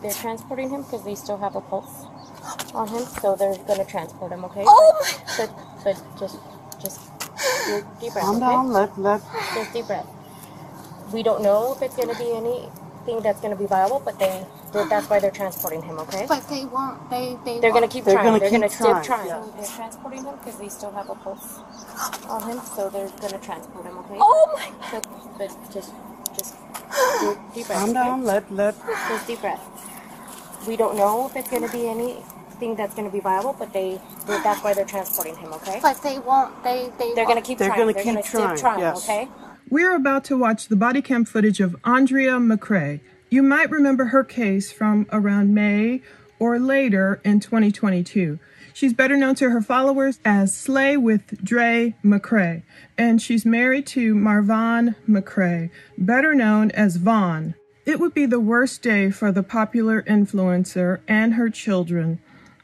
They're transporting him because they still have a pulse on him, so they're going to transport him, okay? Oh my! But just deep breath, calm down, let. Just deep breath. We don't know if it's going to be anything that's going to be viable, but that's why they're transporting him, okay? But they won't, they're going to keep trying. They're going to keep trying. Yeah. So they're transporting him because they still have a pulse on him, so they're going to transport him, okay? Oh my! But just deep breath, Calm down, let. Just deep breath. We don't know if it's going to be anything that's going to be viable, but that's why they're transporting him, okay? But they won't, they're going to keep trying. They're going to keep trying, yes. okay? We're about to watch the body cam footage of Andrea McCray. You might remember her case from around May or later in 2022. She's better known to her followers as Slay with Dre McCray, and she's married to Marvon McCray, better known as Vaughn. It would be the worst day for the popular influencer and her children.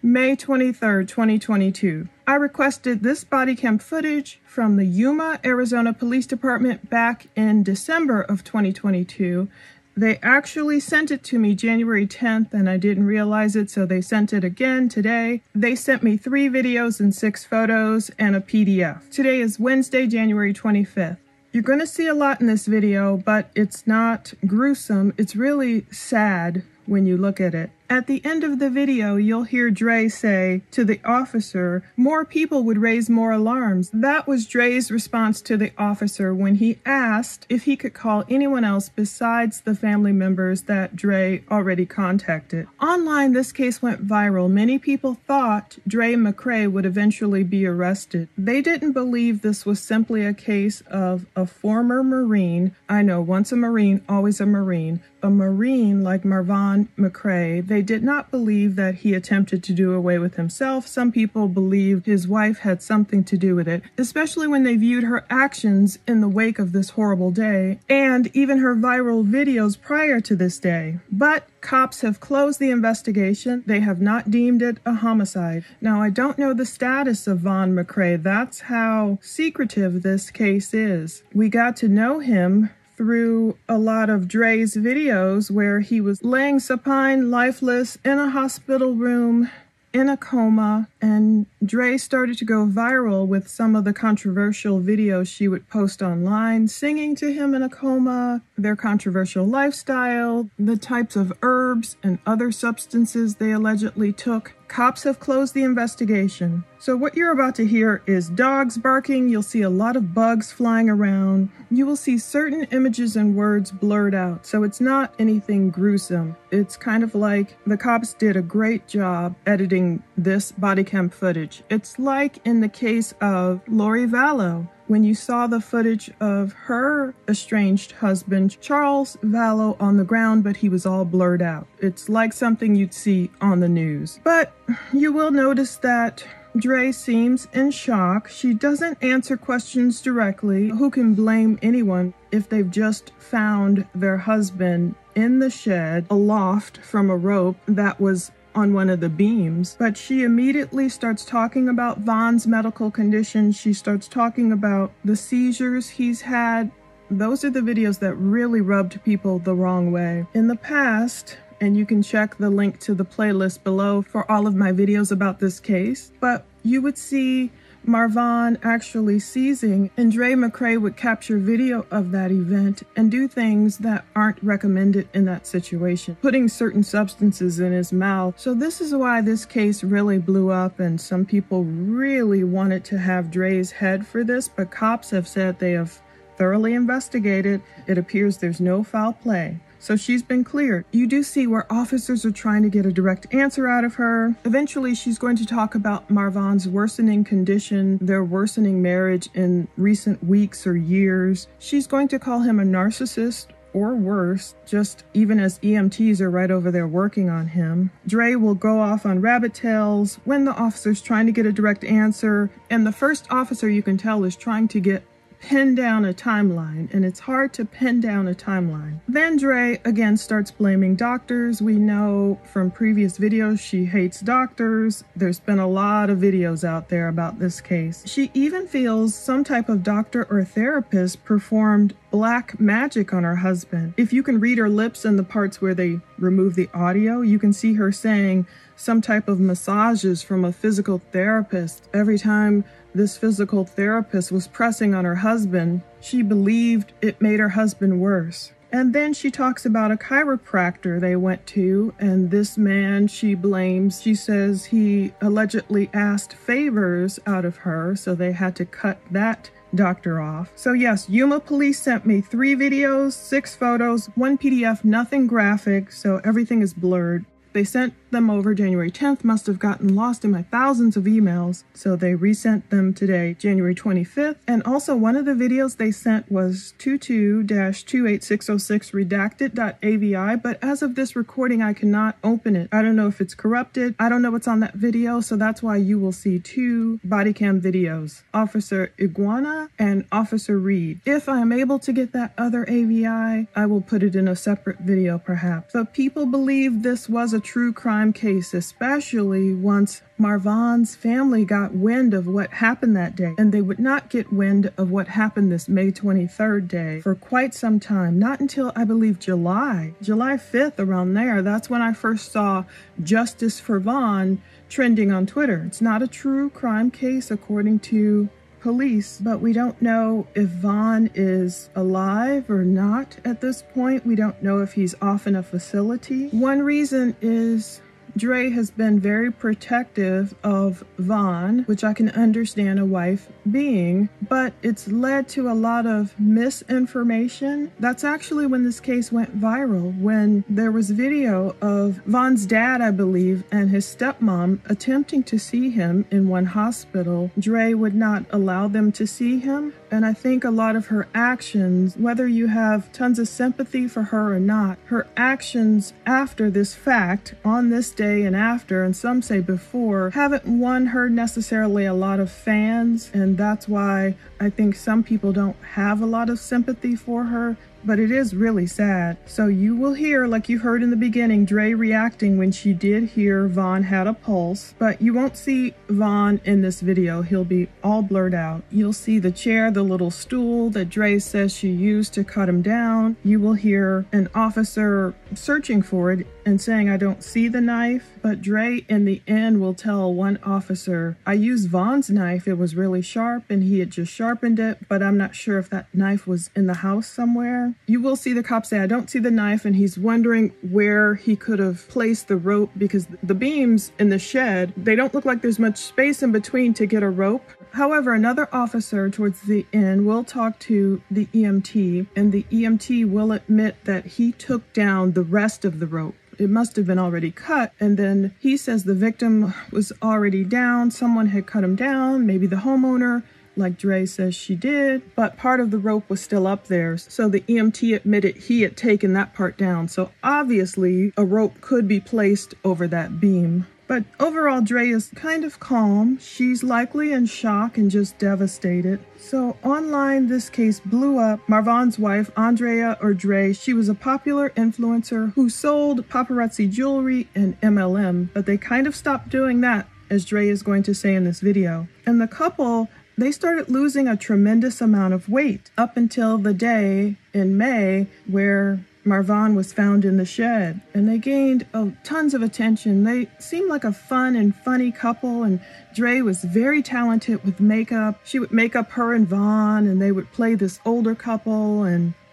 May 23rd, 2022. I requested this body cam footage from the Yuma, Arizona Police Department back in December of 2022. They actually sent it to me January 10th and I didn't realize it, so they sent it again today. They sent me 3 videos and 6 photos and a PDF. Today is Wednesday, January 25th. You're going to see a lot in this video, but it's not gruesome. It's really sad when you look at it. At the end of the video, you'll hear Dre say to the officer, more people would raise more alarms. That was Dre's response to the officer when he asked if he could call anyone else besides the family members that Dre already contacted. Online, this case went viral. Many people thought Dre McCray would eventually be arrested. They didn't believe this was simply a case of a former Marine. I know, once a Marine, always a Marine. A Marine like Marvon McCray. They did not believe that he attempted to do away with himself. Some people believed his wife had something to do with it, especially when they viewed her actions in the wake of this horrible day, and even her viral videos prior to this day. But cops have closed the investigation. They have not deemed it a homicide. Now, I don't know the status of Vaughn McCray. That's how secretive this case is. We got to know him through a lot of Dre's videos where he was laying supine, lifeless, in a hospital room, in a coma, and Dre started to go viral with some of the controversial videos she would post online, singing to him in a coma, their controversial lifestyle, the types of herbs and other substances they allegedly took. Cops have closed the investigation. So what you're about to hear is dogs barking. You'll see a lot of bugs flying around. You will see certain images and words blurred out. So it's not anything gruesome. It's kind of like the cops did a great job editing this body cam footage. It's like in the case of Lori Vallow, when you saw the footage of her estranged husband, Charles Vallow, on the ground, but he was all blurred out. It's like something you'd see on the news. But you will notice that Dre seems in shock. She doesn't answer questions directly. Who can blame anyone if they've just found their husband in the shed aloft from a rope that was on one of the beams? But she immediately starts talking about Vaughn's medical condition. She starts talking about the seizures he's had. Those are the videos that really rubbed people the wrong way. In the past, and you can check the link to the playlist below for all of my videos about this case, but you would see Marvon actually seizing, and Dre McCray would capture video of that event and do things that aren't recommended in that situation, putting certain substances in his mouth. So this is why this case really blew up, and some people really wanted to have Dre's head for this, but cops have said they have thoroughly investigated. It appears there's no foul play. So she's been cleared. You do see where officers are trying to get a direct answer out of her. Eventually, she's going to talk about Marvon's worsening condition, their worsening marriage in recent weeks or years. She's going to call him a narcissist or worse, just even as EMTs are right over there working on him. Dre will go off on rabbit tails when the officer's trying to get a direct answer. And the first officer, you can tell, is trying to pin down a timeline, and it's hard to pin down a timeline. Then Dre again starts blaming doctors. We know from previous videos she hates doctors. There's been a lot of videos out there about this case. She even feels some type of doctor or therapist performed black magic on her husband. If you can read her lips and the parts where they remove the audio, you can see her saying some type of massages from a physical therapist. Every time this physical therapist was pressing on her husband, she believed it made her husband worse. And then she talks about a chiropractor they went to, and this man she blames. She says he allegedly asked favors out of her, so they had to cut that doctor off. So yes, Yuma police sent me 3 videos, 6 photos, 1 PDF, nothing graphic, so everything is blurred. They sent them over January 10th, must have gotten lost in my thousands of emails, so they resent them today, January 25th. And also one of the videos they sent was 22-28606 redacted.avi, but as of this recording, I cannot open it. I don't know if it's corrupted. I don't know what's on that video, so that's why you will see 2 body cam videos, Officer Iguana and Officer Reed. If I am able to get that other AVI, I will put it in a separate video perhaps. But people believe this was a true crime case, especially once Marvan's family got wind of what happened that day. And they would not get wind of what happened this May 23rd day for quite some time. Not until, I believe, July 5th, around there. That's when I first saw Justice for Vaughn trending on Twitter. It's not a true crime case according to police, but we don't know if Vaughn is alive or not at this point. We don't know if he's off in a facility. One reason is Dre has been very protective of Vaughn, which I can understand a wife being, but it's led to a lot of misinformation. That's actually when this case went viral, when there was video of Vaughn's dad, I believe, and his stepmom attempting to see him in one hospital. Dre would not allow them to see him, and I think a lot of her actions, whether you have tons of sympathy for her or not, her actions after this fact, on this day and after, and some say before, haven't won her necessarily a lot of fans, and that's why I think some people don't have a lot of sympathy for her. But it is really sad. So you will hear, like you heard in the beginning, Dre reacting when she did hear Vaughn had a pulse, but you won't see Vaughn in this video. He'll be all blurred out. You'll see the chair, the little stool that Dre says she used to cut him down. You will hear an officer searching for it and saying, I don't see the knife. But Dre in the end will tell one officer, I used Vaughn's knife. It was really sharp and he had just sharpened it, but I'm not sure if that knife was in the house somewhere. You will see the cop say, I don't see the knife, and he's wondering where he could have placed the rope because the beams in the shed, they don't look like there's much space in between to get a rope. However, another officer towards the end will talk to the EMT, and the EMT will admit that he took down the rest of the rope. It must have been already cut, and then he says the victim was already down. Someone had cut him down, maybe the homeowner, like Dre says she did, but part of the rope was still up there. So the EMT admitted he had taken that part down. So obviously a rope could be placed over that beam. But overall, Dre is kind of calm. She's likely in shock and just devastated. So online, this case blew up. Marvan's wife, Andrea or Dre, she was a popular influencer who sold paparazzi jewelry and MLM, but they kind of stopped doing that, as Dre is going to say in this video. And the couple, they started losing a tremendous amount of weight up until the day in May where Marvan was found in the shed, and they gained tons of attention. They seemed like a fun and funny couple, and Dre was very talented with makeup. She would make up her and Vaughn, and they would play this older couple,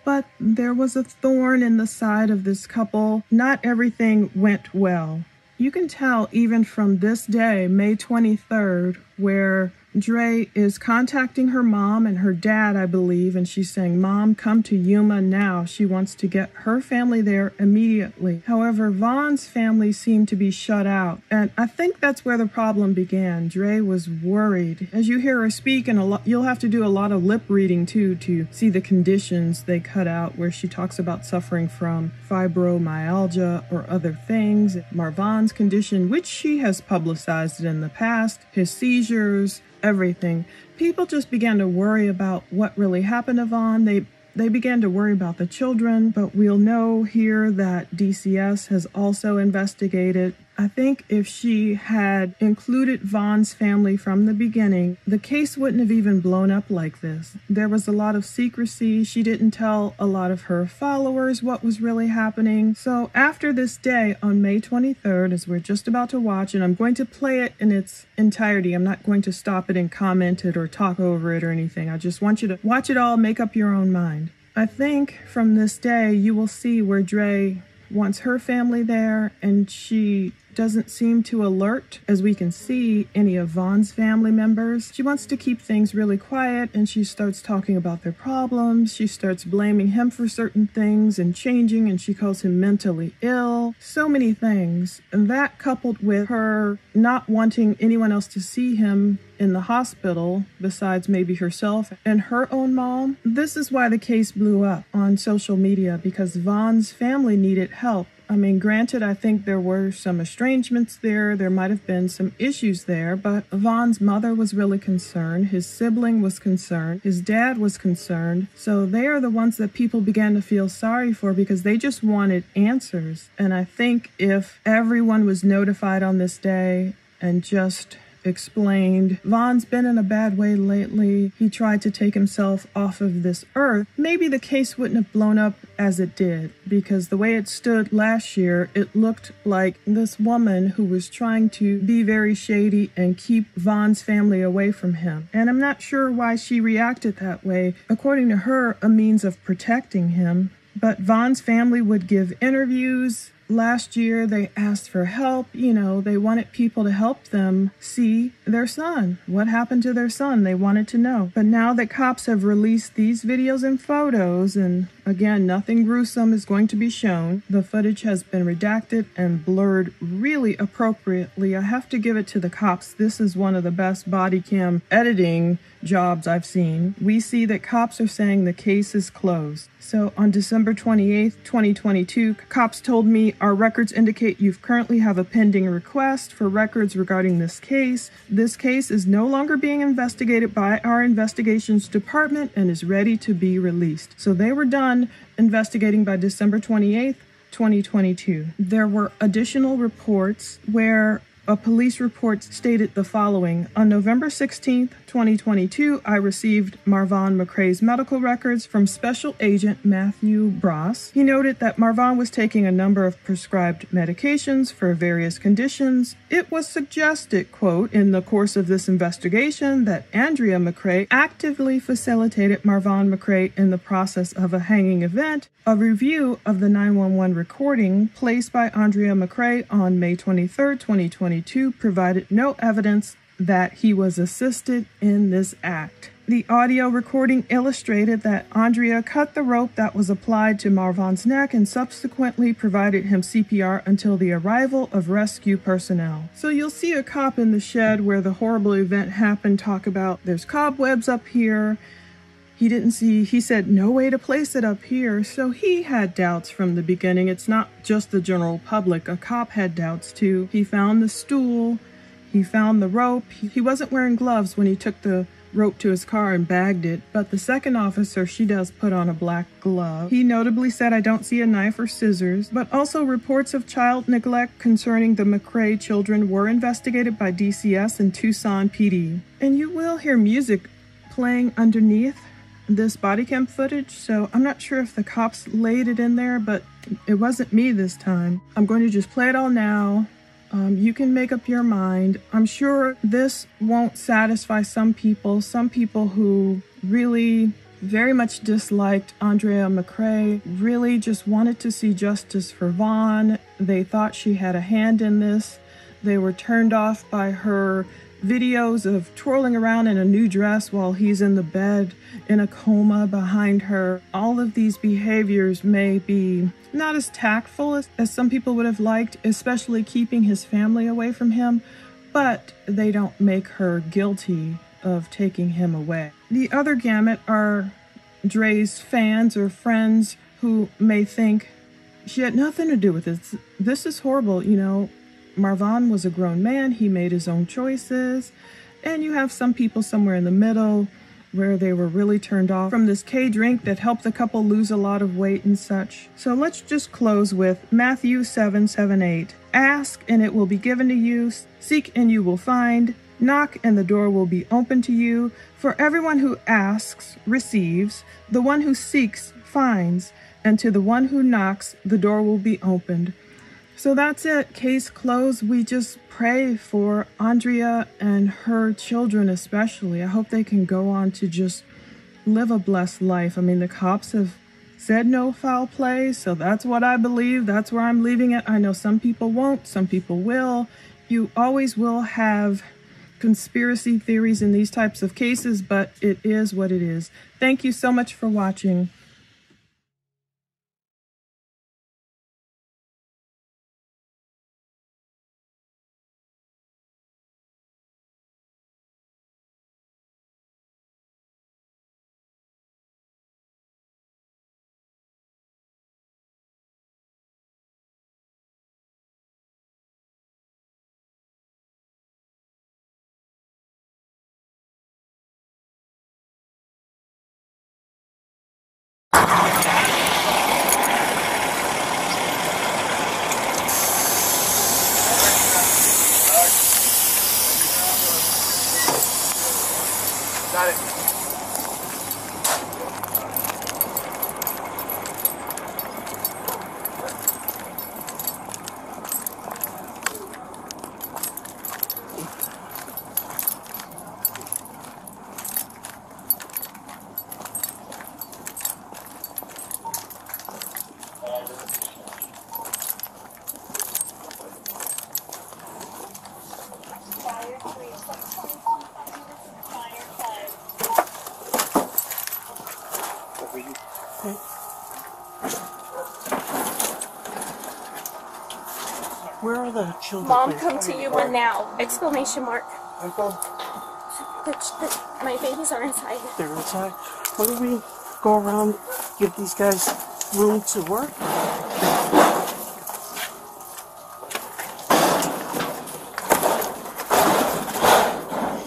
but there was a thorn in the side of this couple. Not everything went well. You can tell even from this day, May 23rd, where Dre is contacting her mom and her dad, I believe, and she's saying, Mom, come to Yuma now. She wants to get her family there immediately. However, Vaughn's family seemed to be shut out, and I think that's where the problem began. Dre was worried. As you hear her speak, and you'll have to do a lot of lip reading too to see the conditions they cut out, where she talks about suffering from fibromyalgia or other things. Marvan's condition, which she has publicized in the past, his seizures, everything. People just began to worry about what really happened to Vaughn. They began to worry about the children, but we'll know here that DCS has also investigated. I think if she had included Vaughn's family from the beginning, the case wouldn't have even blown up like this. There was a lot of secrecy. She didn't tell a lot of her followers what was really happening. So after this day on May 23rd, as we're just about to watch, and I'm going to play it in its entirety. I'm not going to stop it and comment it or talk over it or anything. I just want you to watch it all, make up your own mind. I think from this day, you will see where Dre wants her family there, and she doesn't seem to alert, as we can see, any of Vaughn's family members. She wants to keep things really quiet, and she starts talking about their problems. She starts blaming him for certain things and changing, and she calls him mentally ill. So many things. And that, coupled with her not wanting anyone else to see him in the hospital besides maybe herself and her own mom. This is why the case blew up on social media, because Vaughn's family needed help. I mean, granted, I think there were some estrangements there. There might have been some issues there, but Vaughn's mother was really concerned. His sibling was concerned. His dad was concerned. So they are the ones that people began to feel sorry for because they just wanted answers. And I think if everyone was notified on this day and just explained, Vaughn's been in a bad way lately, he tried to take himself off of this earth, maybe the case wouldn't have blown up as it did, because the way it stood last year, it looked like this woman who was trying to be very shady and keep Vaughn's family away from him. And I'm not sure why she reacted that way. According to her, a means of protecting him. But Vaughn's family would give interviews. Last year, they asked for help. You know, they wanted people to help them see their son. What happened to their son? They wanted to know. But now that cops have released these videos and photos, and again, nothing gruesome is going to be shown. The footage has been redacted and blurred really appropriately. I have to give it to the cops. This is one of the best body cam editing jobs I've seen. We see that cops are saying the case is closed. So on December 28th, 2022, cops told me our records indicate you currently have a pending request for records regarding this case. This case is no longer being investigated by our investigations department and is ready to be released. So they were done investigating by December 28th, 2022. There were additional reports where a police report stated the following. On November 16th, 2022, I received Marvon McCray's medical records from Special Agent Matthew Bross. He noted that Marvon was taking a number of prescribed medications for various conditions. It was suggested, quote, in the course of this investigation that Andrea McCray actively facilitated Marvon McCray in the process of a hanging event. A review of the 911 recording placed by Andrea McCray on May 23rd, 2022 provided no evidence that he was assisted in this act. The audio recording illustrated that Andrea cut the rope that was applied to Marvon's neck and subsequently provided him CPR until the arrival of rescue personnel. So you'll see a cop in the shed where the horrible event happened talk about there's cobwebs up here. He said no way to place it up here. So he had doubts from the beginning. It's not just the general public. A cop had doubts too. He found the stool. He found the rope. He wasn't wearing gloves when he took the rope to his car and bagged it, but the second officer, she does put on a black glove. He notably said, I don't see a knife or scissors, but also reports of child neglect concerning the McCray children were investigated by DCS and Tucson PD. And you will hear music playing underneath this body cam footage, so I'm not sure if the cops laid it in there, but it wasn't me this time. I'm going to just play it all now. You can make up your mind. I'm sure this won't satisfy some people who really very much disliked Andrea McCray, really just wanted to see justice for Vaughn. They thought she had a hand in this. They were turned off by her videos of twirling around in a new dress while he's in the bed in a coma behind her. All of these behaviors may be not as tactful as some people would have liked, especially keeping his family away from him, but they don't make her guilty of taking him away. The other gamut are Dre's fans or friends who may think she had nothing to do with this. This is horrible, you know. Marvon was a grown man. He made his own choices. And you have some people somewhere in the middle where they were really turned off from this K drink that helped the couple lose a lot of weight and such. So let's just close with Matthew 7:7-8. Ask and it will be given to you. Seek and you will find. Knock and the door will be open to you. For everyone who asks receives. The one who seeks finds. And to the one who knocks, the door will be opened. So that's it. Case closed. We just pray for Andrea and her children especially. I hope they can go on to just live a blessed life. I mean, the cops have said no foul play, so that's what I believe. That's where I'm leaving it. I know some people won't, some people will. You always will have conspiracy theories in these types of cases, but it is what it is. Thank you so much for watching. Got it. Okay. Where are the children? Mom, come to you and now! Exclamation mark. Uncle, My babies are inside. they're inside. Why don't we go around, give these guys room to work?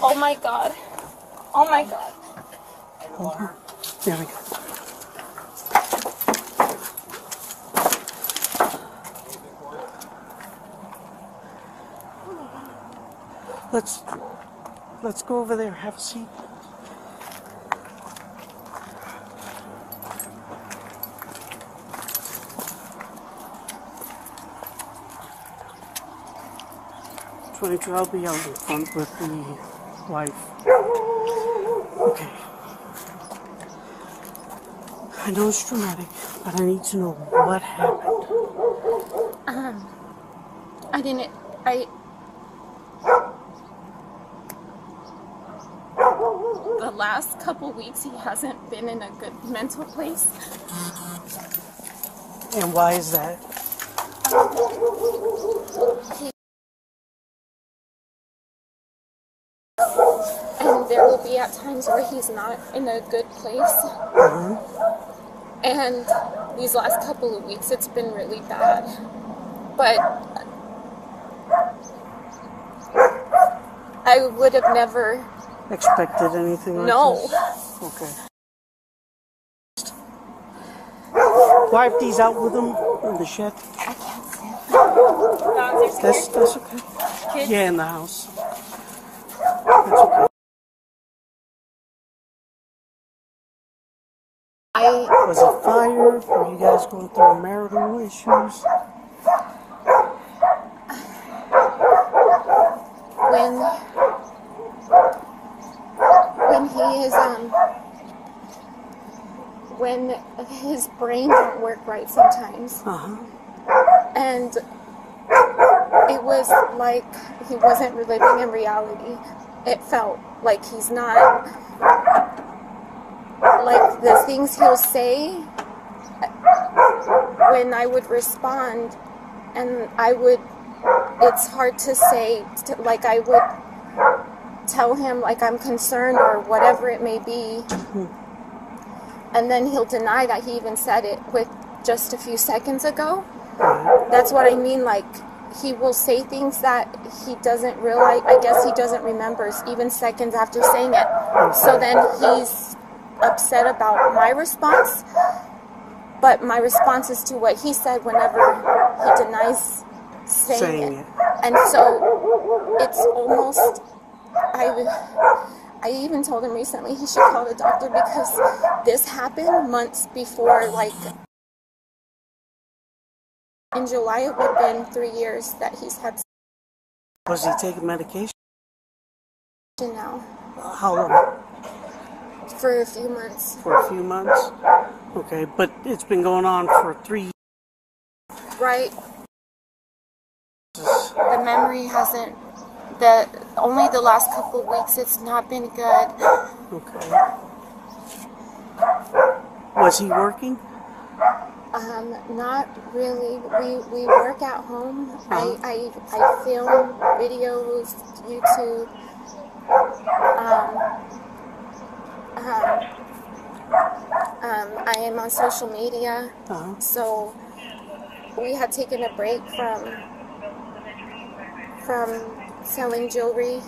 Oh my god. Oh my god. There we go. Let's go over there, have a seat. I'll be out in front with the wife. Okay. I know it's dramatic, but I need to know what happened. The last couple weeks he hasn't been in a good mental place. And why is that? And there will be at times where he's not in a good place. And these last couple of weeks it's been really bad. But I would have never Expected anything like No. this? Okay. Wipe these out with them in the shed. I can't stand That's okay. Kids? Yeah, in the house. That's okay. Was it fire? Were you guys going through marital issues? When his brain don't work right sometimes. And it was like he wasn't living in reality. It felt like he's not, like the things he'll say when I would respond, and it's hard to say, like I would tell him like I'm concerned or whatever it may be, and then he'll deny that he even said it with just a few seconds ago. That's what I mean, like he will say things that he doesn't realize, I guess he doesn't remember, even seconds after saying it. So then he's upset about my response, but my response is to what he said whenever he denies saying it. And so it's almost, I even told him recently he should call the doctor, because this happened months before, like in July it would have been 3 years that he's had. Was he taking medication? Now. How long? For a few months. For a few months? Okay, but it's been going on for 3 years. Right. The memory hasn't, only the last couple of weeks it's not been good. Okay. Was he working? Not really. We work at home. I film videos, YouTube. I am on social media. So we had taken a break from selling jewelry.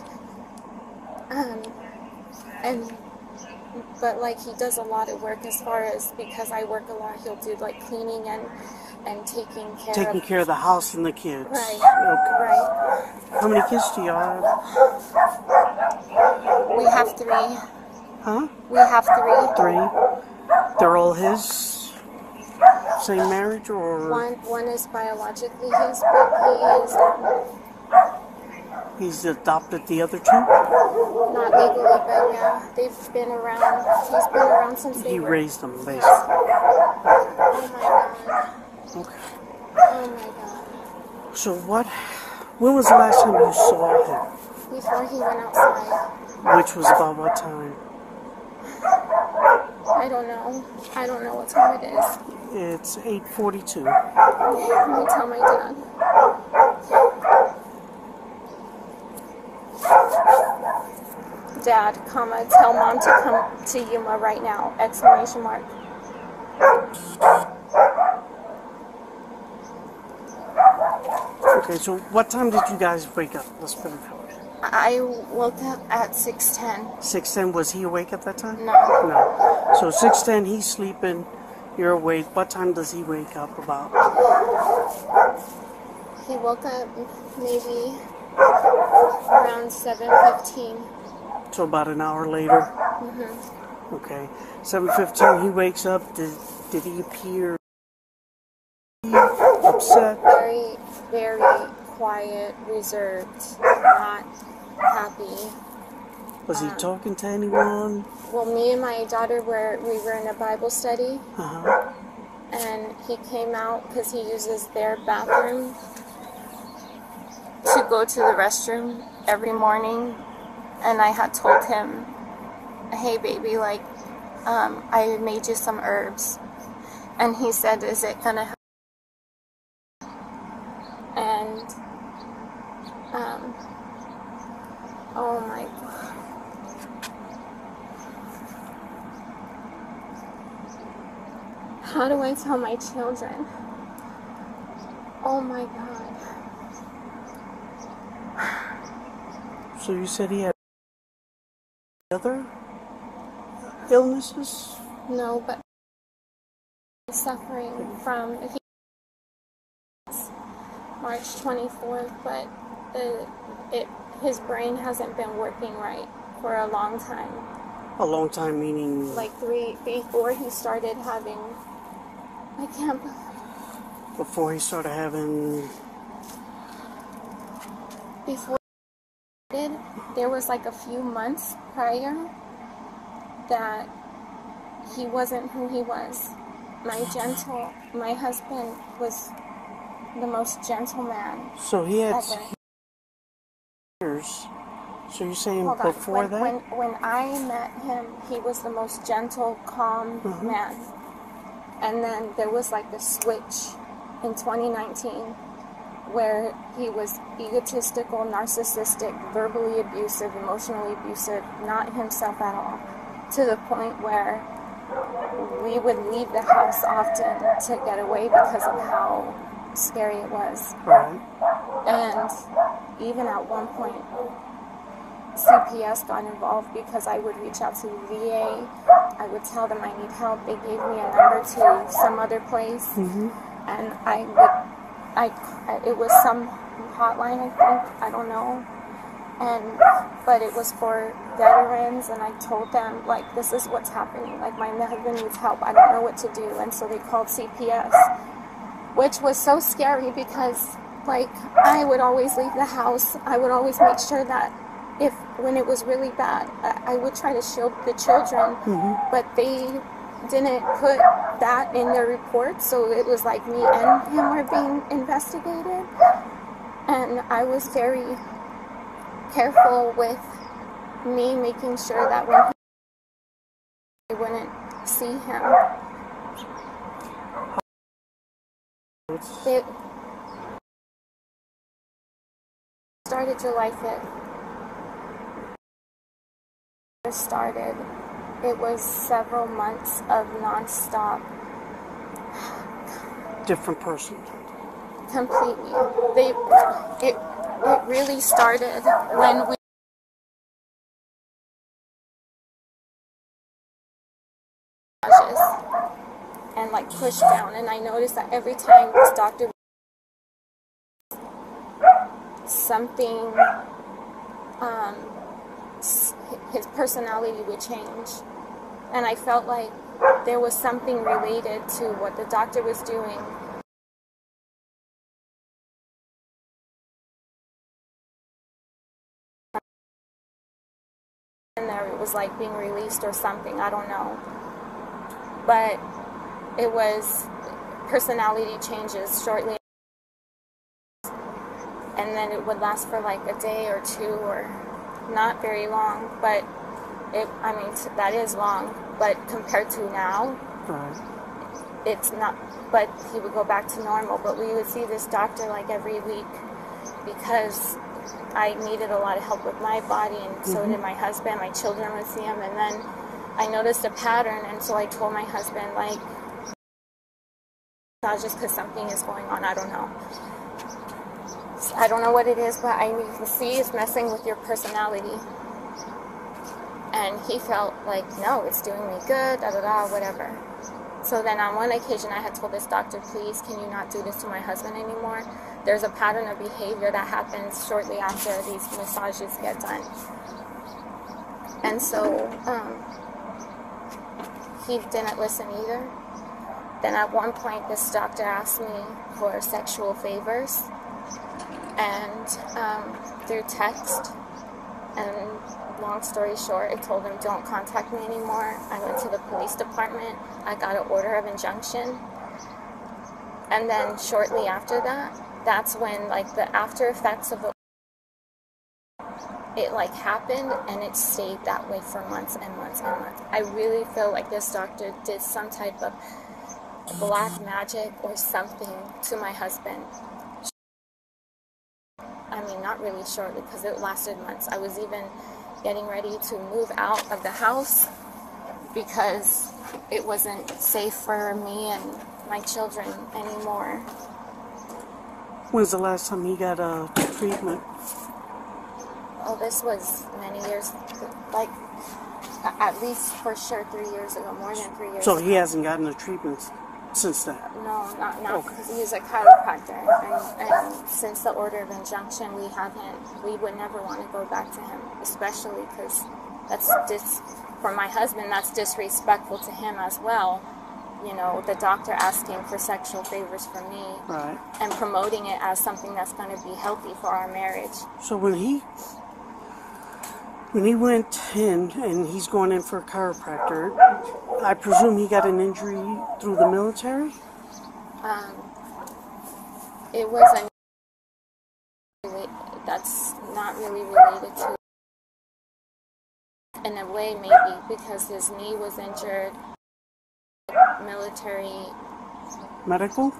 But like he does a lot of work as far as, because I work a lot, he'll do like cleaning and taking care of the house and the kids. Right. Okay. Right. How many kids do you have? We have 3. Huh? We have 3. 3. They're all his? Same marriage, or? One is biologically his, but he's adopted the other 2? Not legally, but yeah, they've been around. He's been around since he raised them, basically. Oh my God. Okay. Oh my God. So when was the last time you saw him? Before he went outside. Which was about what time? I don't know. I don't know what time it is. It's 8:42. Let me tell my dad. Dad, tell mom to come to Yuma right now! Exclamation mark. Okay, so what time did you guys wake up? Let's put it that way. I woke up at 6:10. 6:10, was he awake at that time? No. No. So 6:10, he's sleeping, you're awake. What time does he wake up about? He woke up maybe around 7:15. So about an hour later? Mm-hmm. Okay. 7:15, he wakes up. Did he appear upset? Very, very quiet, reserved, not happy. Was he talking to anyone? Well, me and my daughter we were in a Bible study. Uh-huh. And he came out because he uses their bathroom to go to the restroom every morning. And I had told him, hey baby, like, I made you some herbs. And he said, is it gonna help? And, oh my God. How do I tell my children? Oh my God. So you said he had other illnesses? No, but suffering from March 24th, but his brain hasn't been working right for a long time. A long time meaning? Like before he started having, I can't believe. Before he started having? Before he started, there was like a few months prior that he wasn't who he was. My husband was the most gentle man. So he had ever. years. So you're saying Hold on. before that? When I met him, he was the most gentle, calm man. And then there was like a switch in 2019 where he was egotistical, narcissistic, verbally abusive, emotionally abusive, not himself at all, to the point where we would leave the house often to get away because of how scary it was. Right. And even at one point, CPS got involved because I would reach out to the VA. I would tell them I need help. They gave me a number to some other place, and it was some hotline, I think, I don't know, but it was for veterans, and I told them, like, this is what's happening, like, my husband needs help, I don't know what to do. And so they called CPS, which was so scary because, like, I would always leave the house. I would always make sure that when it was really bad, I would try to shield the children, but they didn't put that in their report, so it was like me and him were being investigated. And I was very careful with me making sure that when I wouldn't see him. It started July 5th. It was several months of nonstop. Different person. Completely. It really started when we and like pushed down, and I noticed that every time this doctor something his personality would change, and I felt like there was something related to what the doctor was doing. And there it was like being released or something, I don't know, but it was personality changes shortly, and then it would last for like a day or two, or not very long, but that is long, but compared to now, it's not. But he would go back to normal, but we would see this doctor like every week because I needed a lot of help with my body, and so did my husband. My children would see him, and then I noticed a pattern, and so I told my husband, like, it's just because something is going on, I don't know. I don't know what it is, but I need to see it's messing with your personality. And he felt like, no, it's doing me good, whatever. So then on one occasion I had told this doctor, please, can you not do this to my husband anymore? There's a pattern of behavior that happens shortly after these massages get done. And so he didn't listen either. Then at one point this doctor asked me for sexual favors, and through text, and long story short, I told him, don't contact me anymore. I went to the police department. I got an order of injunction. And then shortly after that, that's when like the after effects of it like happened, and it stayed that way for months and months and months. I really feel like this doctor did some type of black magic or something to my husband. I mean, not really shortly, because it lasted months. I was even getting ready to move out of the house because it wasn't safe for me and my children anymore. When's the last time he got a treatment? Oh, this was many years, like at least for sure 3 years ago, more than 3 years So ago. he hasn't gotten a treatment since that? No, not Okay. because he's a chiropractor, and since the order of injunction, we would never want to go back to him, especially because for my husband, that's disrespectful to him as well. You know, the doctor asking for sexual favors from me, Right. and promoting it as something that's going to be healthy for our marriage. So when he went in and he's going in for a chiropractor, I presume he got an injury through the military? It was that's not really related to, in a way maybe, because his knee was injured. Military. Medical?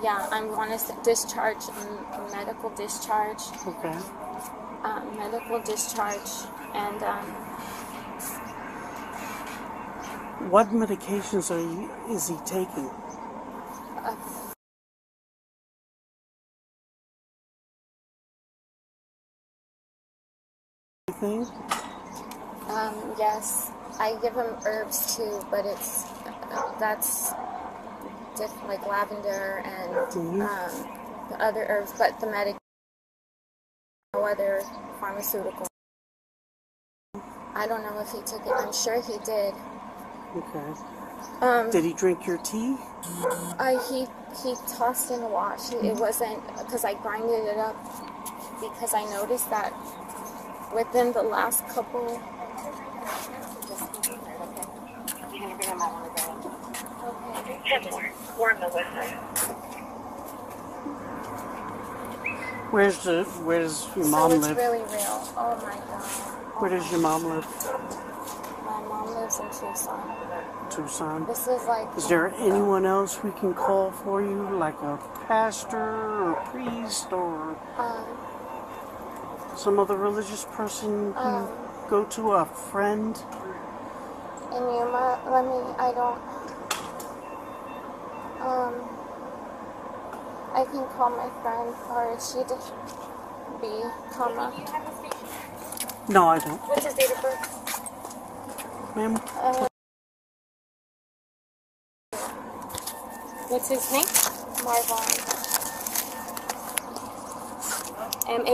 Yeah, I want to discharge, medical discharge. Okay. Medical discharge, and What medications is he taking? anything? Yes. I give him herbs too, but that's like lavender and the other herbs, but the medic, no other pharmaceutical. I don't know if he took it. I'm sure he did. Okay. Did he drink your tea? He tossed in the wash. It wasn't, because I grinded it up, because I noticed that within the last couple. Okay. 10 more. We're on the west side. Where does your mom So it's live? really real. Oh my God. Where does your mom live? My mom lives in Tucson. Tucson. This is like. Is there anyone else we can call for you, like a pastor or a priest or some other religious person you go to, a friend? And let me, I don't, I can call my friend, or she'd come up. No, I don't. What's his date of birth? Ma'am? What's his name? Marvon.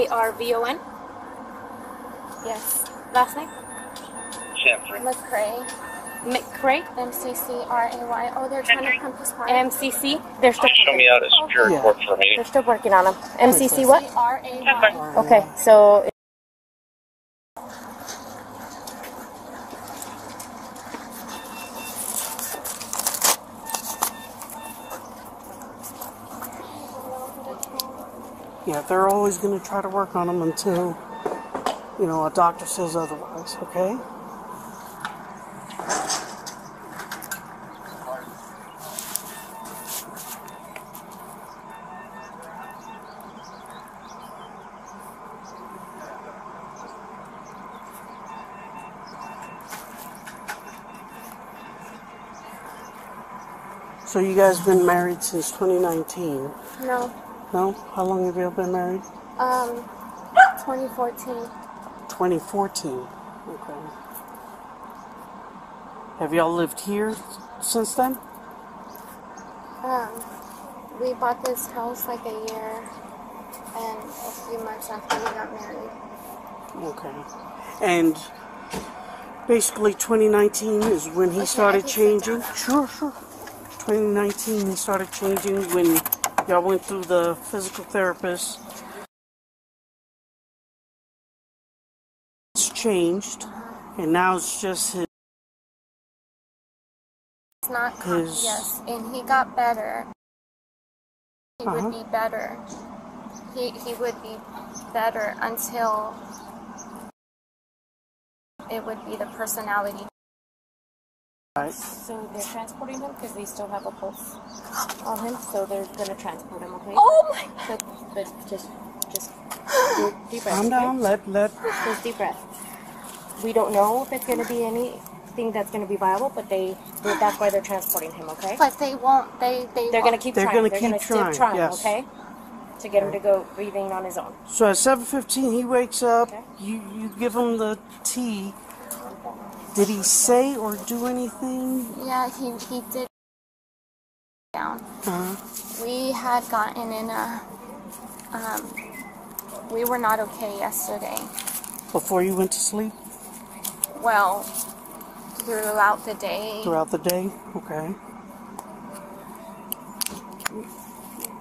MARVON. Yes. Last name? McCray. McCray. MCCRAY. Oh, they're trying to pump his heart. MCC. They're still Show me out a secure Yeah. court for a meeting. they're still working on him. MCC what? CRAY. Okay, so. Yeah, they're always going to try to work on them until, a doctor says otherwise, okay? So you guys been married since 2019? No. No? How long have you been married? 2014. 2014. Okay. Have y'all lived here since then? We bought this house like a year and a few months after we got married. Okay. And basically 2019 is when he started changing. Sure. 2019 he started changing when y'all went through the physical therapist. It's changed, and now it's just his. It's not yes, and he got better. He would be better. He would be better until it would be the personality. Right. So they're transporting him because they still have a pulse on him. So they're gonna transport him. Okay. Oh my! But just deep breath. Calm down. Okay? Let. Just deep breath. We don't know if it's gonna be anything that's gonna be viable, but that's why they're transporting him. Okay. But they won't. They're gonna keep trying. They're gonna keep trying. Yes. Okay. To get him to go breathing on his own. So at 7:15 he wakes up. Okay. You give him the tea. Did he say or do anything? Yeah, he did. Down. We had gotten in a. We were not okay yesterday. Before you went to sleep? Well, throughout the day. Throughout the day? Okay.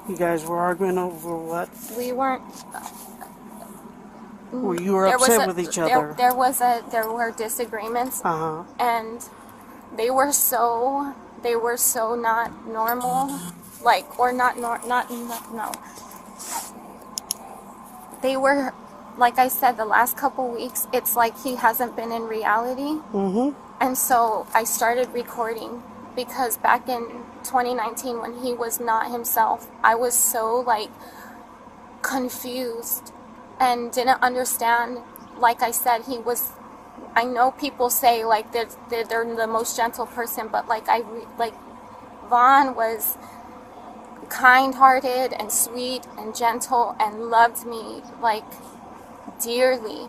You guys were arguing over what? We weren't. Well, you were upset with each other. There were disagreements, and they were so not normal, no. They were, like I said, the last couple weeks. It's like he hasn't been in reality, and so I started recording because back in 2019 when he was not himself, I was so confused and didn't understand. Like I said, I know people say they're the most gentle person, but Vaughn was kind-hearted and sweet and gentle and loved me dearly,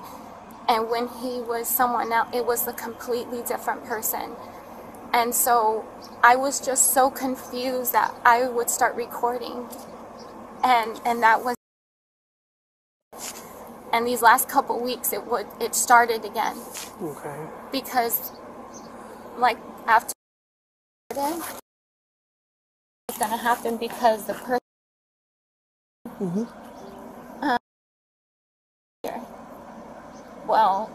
And when he was someone else, it was a completely different person. And so I was just so confused that I would start recording. And that was, and these last couple weeks it started again. Okay. Because like after it's gonna happen because the person well,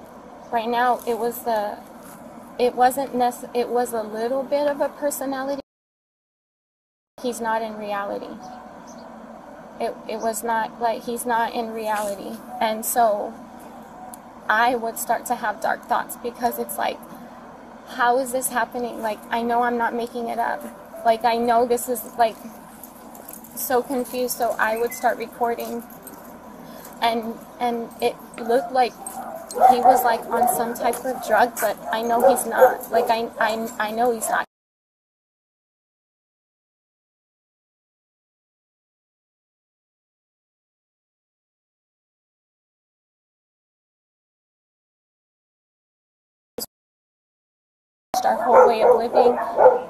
right now it was it was a little bit of a personality. He's not in reality. It was not like he's not in reality. And so I would start to have dark thoughts because it's like, how is this happening? Like, I know I'm not making it up. Like, I know this is like so confused. So I would start recording, and it looked like he was like on some type of drug, but I know he's not. Like, I know he's not. Our whole way of living,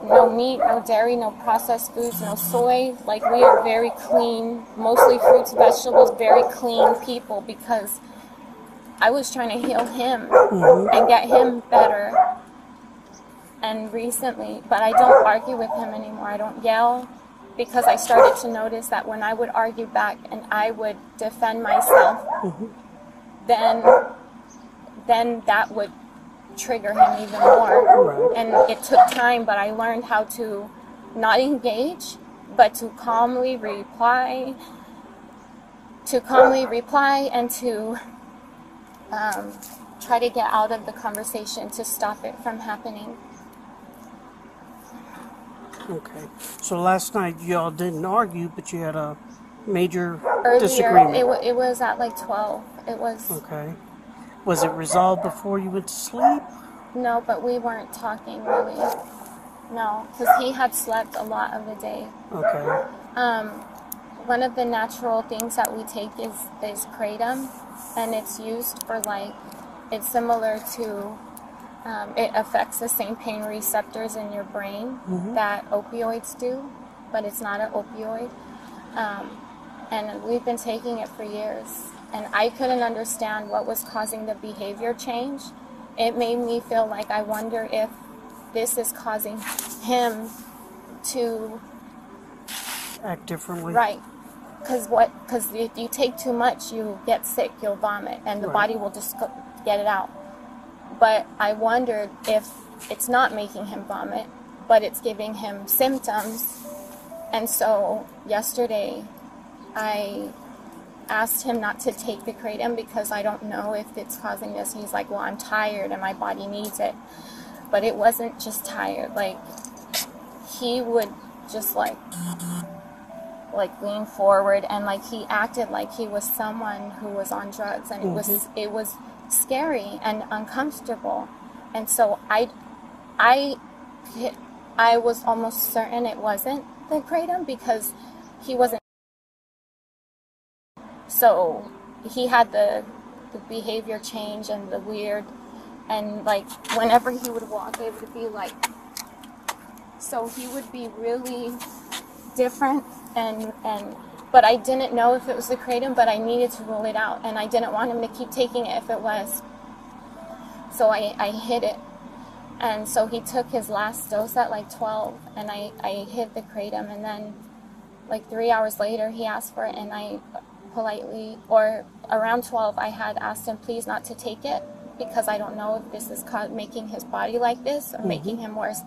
no meat, no dairy, no processed foods, no soy. Like, we are very clean, mostly fruits, vegetables, very clean people, because I was trying to heal him and get him better. And recently, but I don't argue with him anymore. I don't yell, because I started to notice that when I would argue back and I would defend myself, then that would trigger him even more. And it took time, but I learned how to not engage, but to calmly reply, and to try to get out of the conversation to stop it from happening. Okay. So last night y'all didn't argue, but you had a major Earlier, disagreement. it was at like 12. It was. Okay. Was it resolved before you went to sleep? No, but we weren't talking really. No, because he had slept a lot of the day. Okay. One of the natural things that we take is kratom, and it's used for like, it's similar to, it affects the same pain receptors in your brain that opioids do, but it's not an opioid. And we've been taking it for years. And I couldn't understand what was causing the behavior change. It made me feel like, I wonder if this is causing him to Act differently. Right. Because if you take too much, you get sick, you'll vomit, and the body will just get it out. But I wondered if it's not making him vomit, but it's giving him symptoms. And so yesterday, I asked him not to take the kratom because I don't know if it's causing this. He's like, well, I'm tired and my body needs it. But it wasn't just tired. Like, he would just like lean forward, and like he acted like he was someone who was on drugs, and it was scary and uncomfortable. And so I was almost certain it wasn't the kratom because he wasn't. So he had the behavior change and the weird, and like whenever he would walk, it would be like, so he would be really different, but I didn't know if it was the kratom, but I needed to rule it out, and I didn't want him to keep taking it if it was. So I hid it. And so he took his last dose at like 12, and I hid the kratom, and then like 3 hours later he asked for it, and I politely, or around 12, I had asked him please not to take it because I don't know if this is making his body like this or making him worse.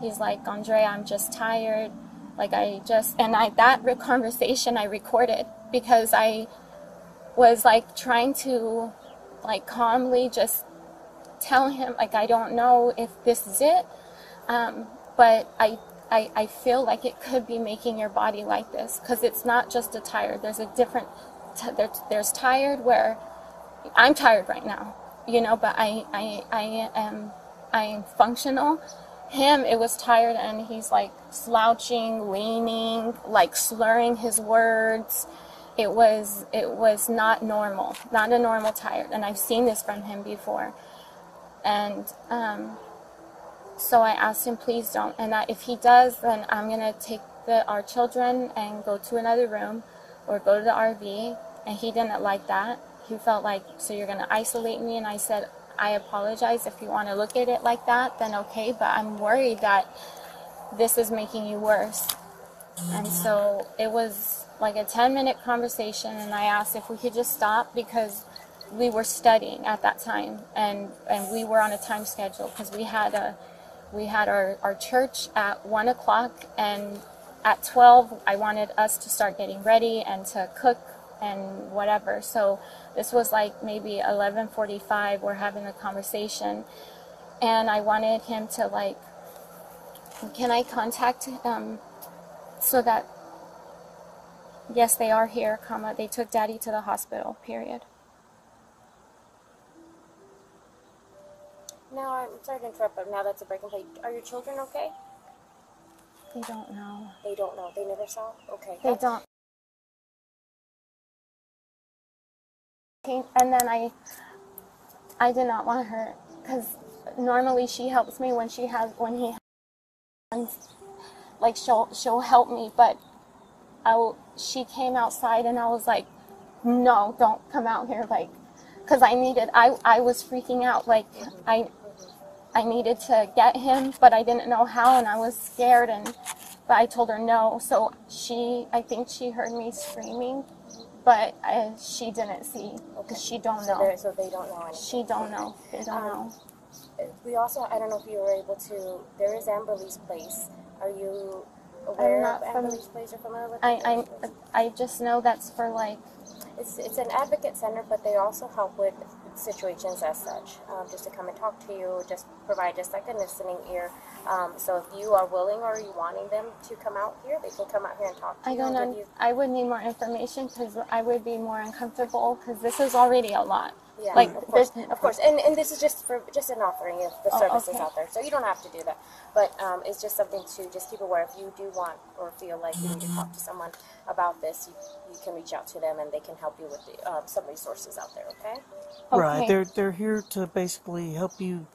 He's like, Andrea, I'm just tired. Like, that conversation I recorded because I was like trying to like calmly just tell him, like, I don't know if this is it, but I feel like it could be making your body like this, because it's not just a tired. There's a different, there's tired where I'm tired right now, you know, but I am functional. Him, it was tired, and he's like slouching, leaning, like slurring his words, it was not normal, not a normal tired, and I've seen this from him before. And so I asked him, please don't. And if he does, then I'm gonna take our children and go to another room or go to the RV. And he didn't like that. He felt like, so you're gonna isolate me? And I said, I apologize. If you want to look at it like that, then okay, but I'm worried that this is making you worse. And so it was like a 10-minute conversation, and I asked if we could just stop because we were studying at that time, and we were on a time schedule because we had our church at 1 o'clock, and at 12 I wanted us to start getting ready and to cook and whatever. So this was like maybe 11:45. We're having a conversation, and I wanted him to like, can I contact so that, yes, they are here, comma, they took Daddy to the hospital, period. Now, I'm sorry to interrupt, but now that's a break and play. Are your children okay? They don't know. They don't know. They never saw? Okay. They don't. And then I did not want her, because normally she helps me when he has, like she'll help me, but she came outside and I was like, no, don't come out here, like, because I was freaking out, like I needed to get him, but I didn't know how, and I was scared, but I told her no. So I think she heard me screaming, but she didn't see, because she don't know. So they don't know anything. She don't know. They don't know. We also, I don't know if you were able to, there is Amberly's Place. Are you aware of Amberly's Place or familiar with it? I just know that's for like... It's an advocate center, but they also help with situations as such, just to come and talk to you, just provide just like a listening ear. So if you are willing or you wanting them to come out here, they can come out here and talk to you. I would need more information because I would be more uncomfortable because this is already a lot. Yeah, like, of course. And this is just an offering of the services out there, so you don't have to do that. But it's just something to just keep aware. If you do want or feel like you need to talk to someone about this, you can reach out to them and they can help you with some resources out there. Okay. Right. They're here to basically help you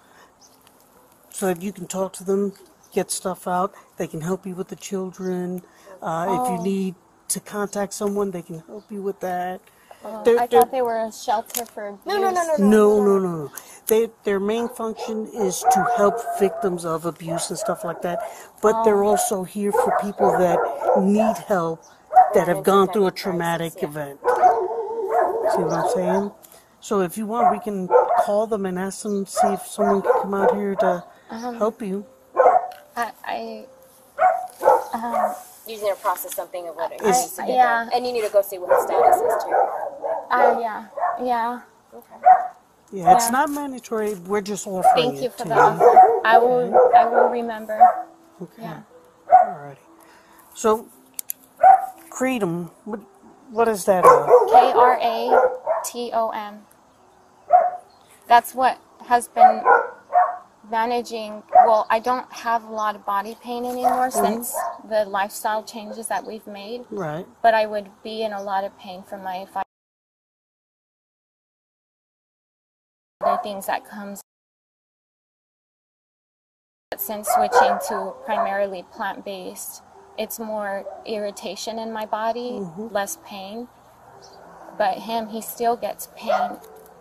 so that you can talk to them, get stuff out. They can help you with the children. If you need to contact someone, they can help you with that. I thought they were a shelter for abuse. No. Their main function is to help victims of abuse and stuff like that. But they're also here for people that need help, that have gone through a traumatic event. See what I'm saying? So if you want, we can call them and ask them, see if someone can come out here to help you. You need to process something of what it It's- needs to get done. And you need to go see what the status is too. Yeah. Okay. Yeah, it's not mandatory. We're just offering it. Thank you for the offer. I will remember. Okay. Yeah. Alrighty. So, Kratom, what is that? Kratom. That's what has been managing. Well, I don't have a lot of body pain anymore since the lifestyle changes that we've made. Right. But I would be in a lot of pain from my other things that comes. Since switching to primarily plant-based, it's more irritation in my body, less pain. But he still gets pain,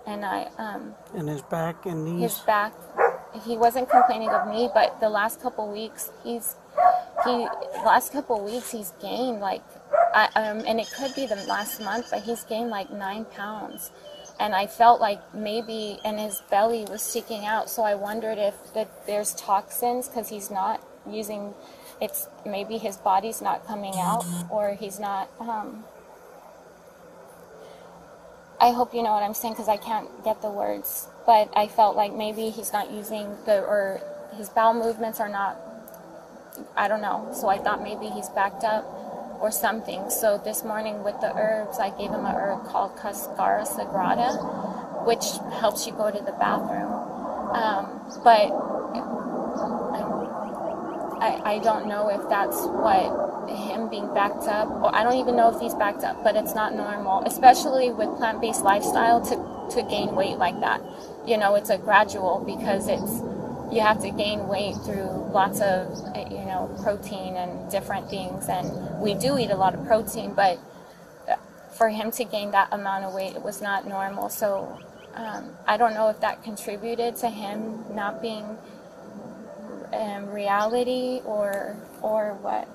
and In his back and knees. his back. He wasn't complaining of me, but the last couple weeks he's gained like, and it could be the last month, but he's gained like 9 pounds. And I felt like maybe, and his belly was sticking out, so I wondered if there's toxins because he's not using, maybe his body's not coming out, or he's not, I hope you know what I'm saying because I can't get the words, but I felt like maybe he's not using or his bowel movements are not, I don't know, so I thought maybe he's backed up or something. So this morning with the herbs, I gave him a herb called Cascara Sagrada, which helps you go to the bathroom. But I don't know if that's what him being backed up, or I don't even know if he's backed up, but it's not normal, especially with plant-based lifestyle, to gain weight like that. You know, it's a gradual, because you have to gain weight through lots of, you know, protein and different things, and we do eat a lot of protein, but for him to gain that amount of weight, it was not normal. So I don't know if that contributed to him not being reality or what.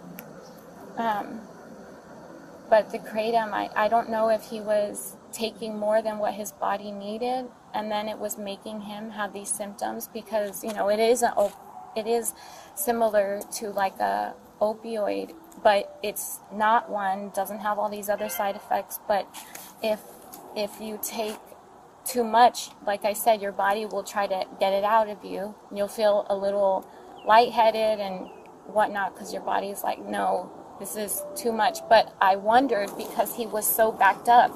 But the kratom, I don't know if he was taking more than what his body needed, and then it was making him have these symptoms, because, you know, it is similar to like a opioid, but it's not one, doesn't have all these other side effects. But if you take too much, like I said, your body will try to get it out of you. You'll feel a little lightheaded and whatnot, because your body's like, no, this is too much. But I wondered, because he was so backed up,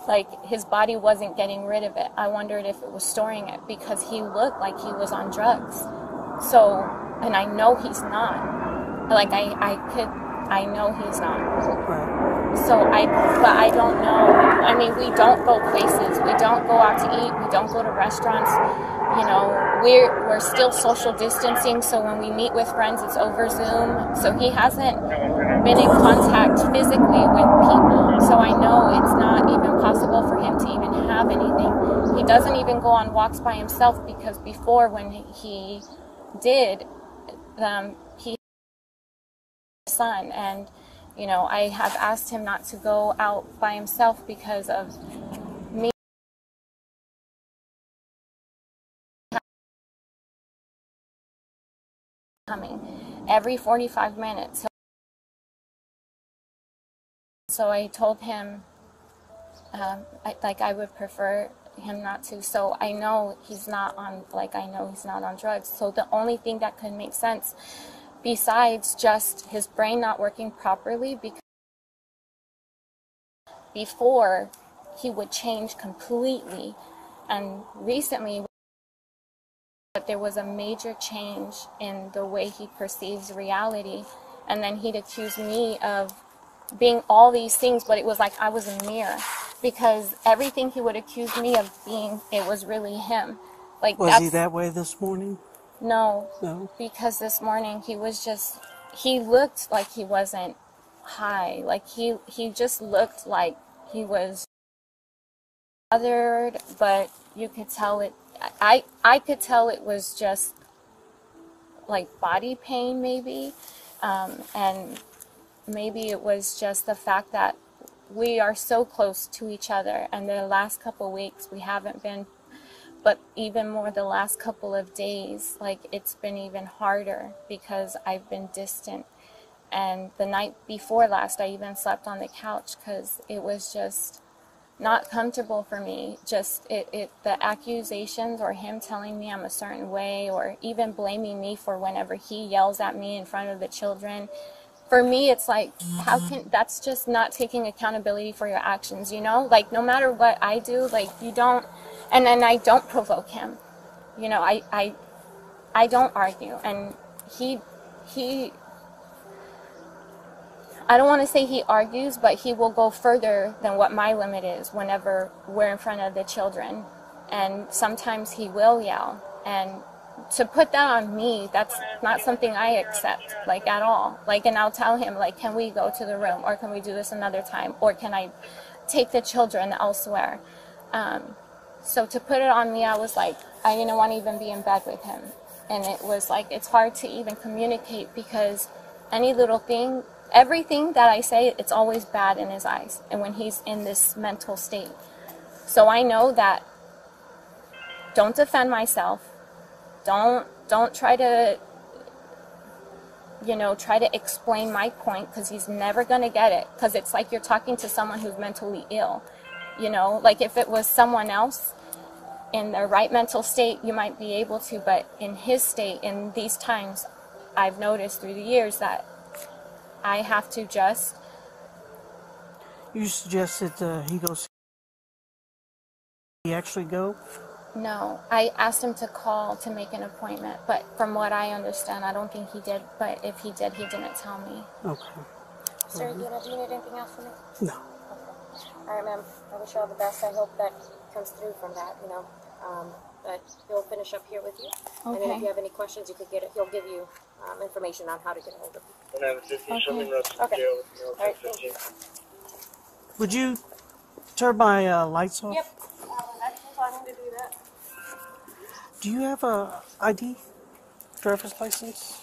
like his body wasn't getting rid of it. I wondered if it was storing it, because he looked like he was on drugs. So, and I know he's not. Like I know he's not. So but I don't know. I mean, we don't go places. We don't go out to eat. We don't go to restaurants. You know, we're still social distancing. So when we meet with friends, it's over Zoom. So he hasn't been in contact physically with people. So I know it's not even possible for him to even have anything. He doesn't even go on walks by himself, because before, when he did, he son, and you know, I have asked him not to go out by himself because of me coming every 45 minutes. So I told him I would prefer him not to. So I know he's not on, I know he's not on drugs. So the only thing that could make sense, besides just his brain not working properly, because before he would change completely, and recently there was a major change in the way he perceives reality, and then he'd accuse me of being all these things, but it was like I was a mirror, because everything he would accuse me of being, it was really him. Like, was he that way this morning? No, because this morning he looked like he wasn't high. Like he just looked like he was bothered, but you could tell it. I could tell it was just like body pain, maybe, and maybe it was just the fact that we are so close to each other, and the last couple weeks we haven't been. But even more the last couple of days, like it's been even harder because I've been distant. And the night before last, I even slept on the couch because it was just not comfortable for me. Just the accusations, or him telling me I'm a certain way, or even blaming me for whenever he yells at me in front of the children. For me, it's like, that's just not taking accountability for your actions, you know? Like, no matter what I do, like, you don't. And then I don't provoke him, you know, I don't argue, and he, I don't want to say he argues, but he will go further than what my limit is whenever we're in front of the children, and sometimes he will yell, and to put that on me, that's not something I accept, like, at all. Like, and I'll tell him, like, can we go to the room, or can we do this another time, or can I take the children elsewhere? So to put it on me, I was like, I didn't want to even be in bed with him. And it was like, it's hard to even communicate, because any little thing, everything that I say, it's always bad in his eyes, and when he's in this mental state. So I know that, don't defend myself, don't try to, you know, try to explain my point, because he's never going to get it, because it's like you're talking to someone who's mentally ill. You know, like if it was someone else in their right mental state, you might be able to, but in his state, in these times, I've noticed through the years that I have to just... You suggested he goes... He actually go? No, I asked him to call to make an appointment, but from what I understand, I don't think he did. But if he did, he didn't tell me. Okay. Sir, do you need anything else from me? No. Okay. All right, ma'am. I wish you all the best. I hope that comes through from that, you know. But he'll finish up here with you. Okay. And then if you have any questions, you could get it. He'll give you information on how to get a hold of you. Okay. All right, thank you. Would you turn my lights off? Yep. Actually planning to do that. Do you have a ID? Driver's license?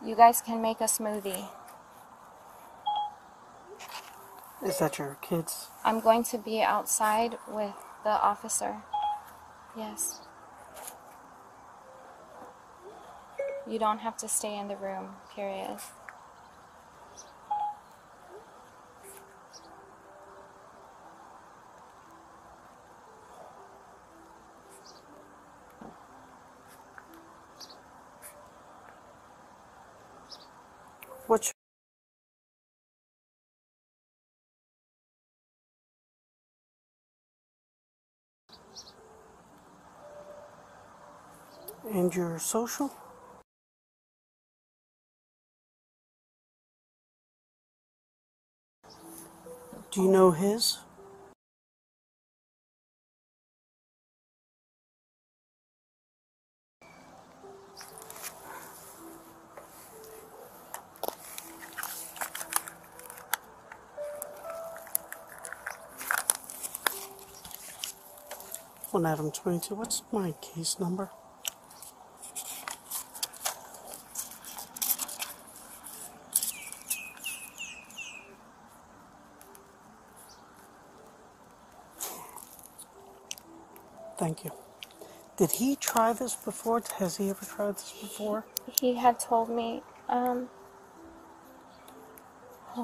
You guys can make a smoothie. Is that your kids? I'm going to be outside with the officer. Yes. You don't have to stay in the room, period. What's and your social? Do you know his? One Adam 22. What's my case number? Thank you. Did he try this before? Has he ever tried this before? He had told me, hold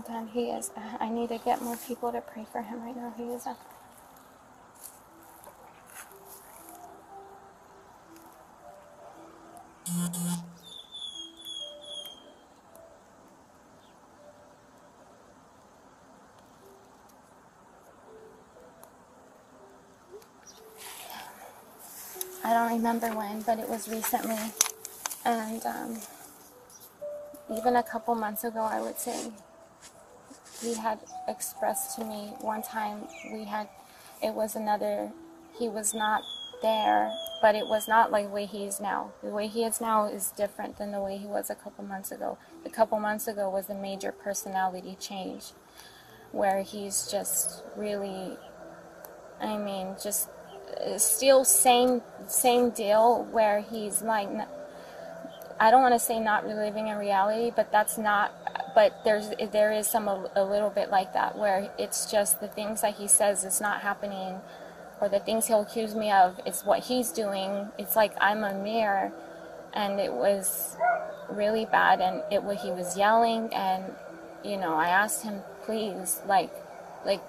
on, he is, I need to get more people to pray for him right now. He is, I don't remember when, but it was recently. And even a couple months ago, I would say, he had expressed to me one time it was another, he was not there, but it was not like the way he is now. The way he is now is different than the way he was a couple months ago. A couple months ago was a major personality change, where he's just really, I mean, just still same deal, where he's like, I don't want to say not reliving in reality, but that's not, but there is a little bit like that, where it's just the things that he says is not happening, or the things he'll accuse me of, it's what he's doing. It's like I'm a mirror, and it was really bad, and he was yelling, and, you know, I asked him, please, like,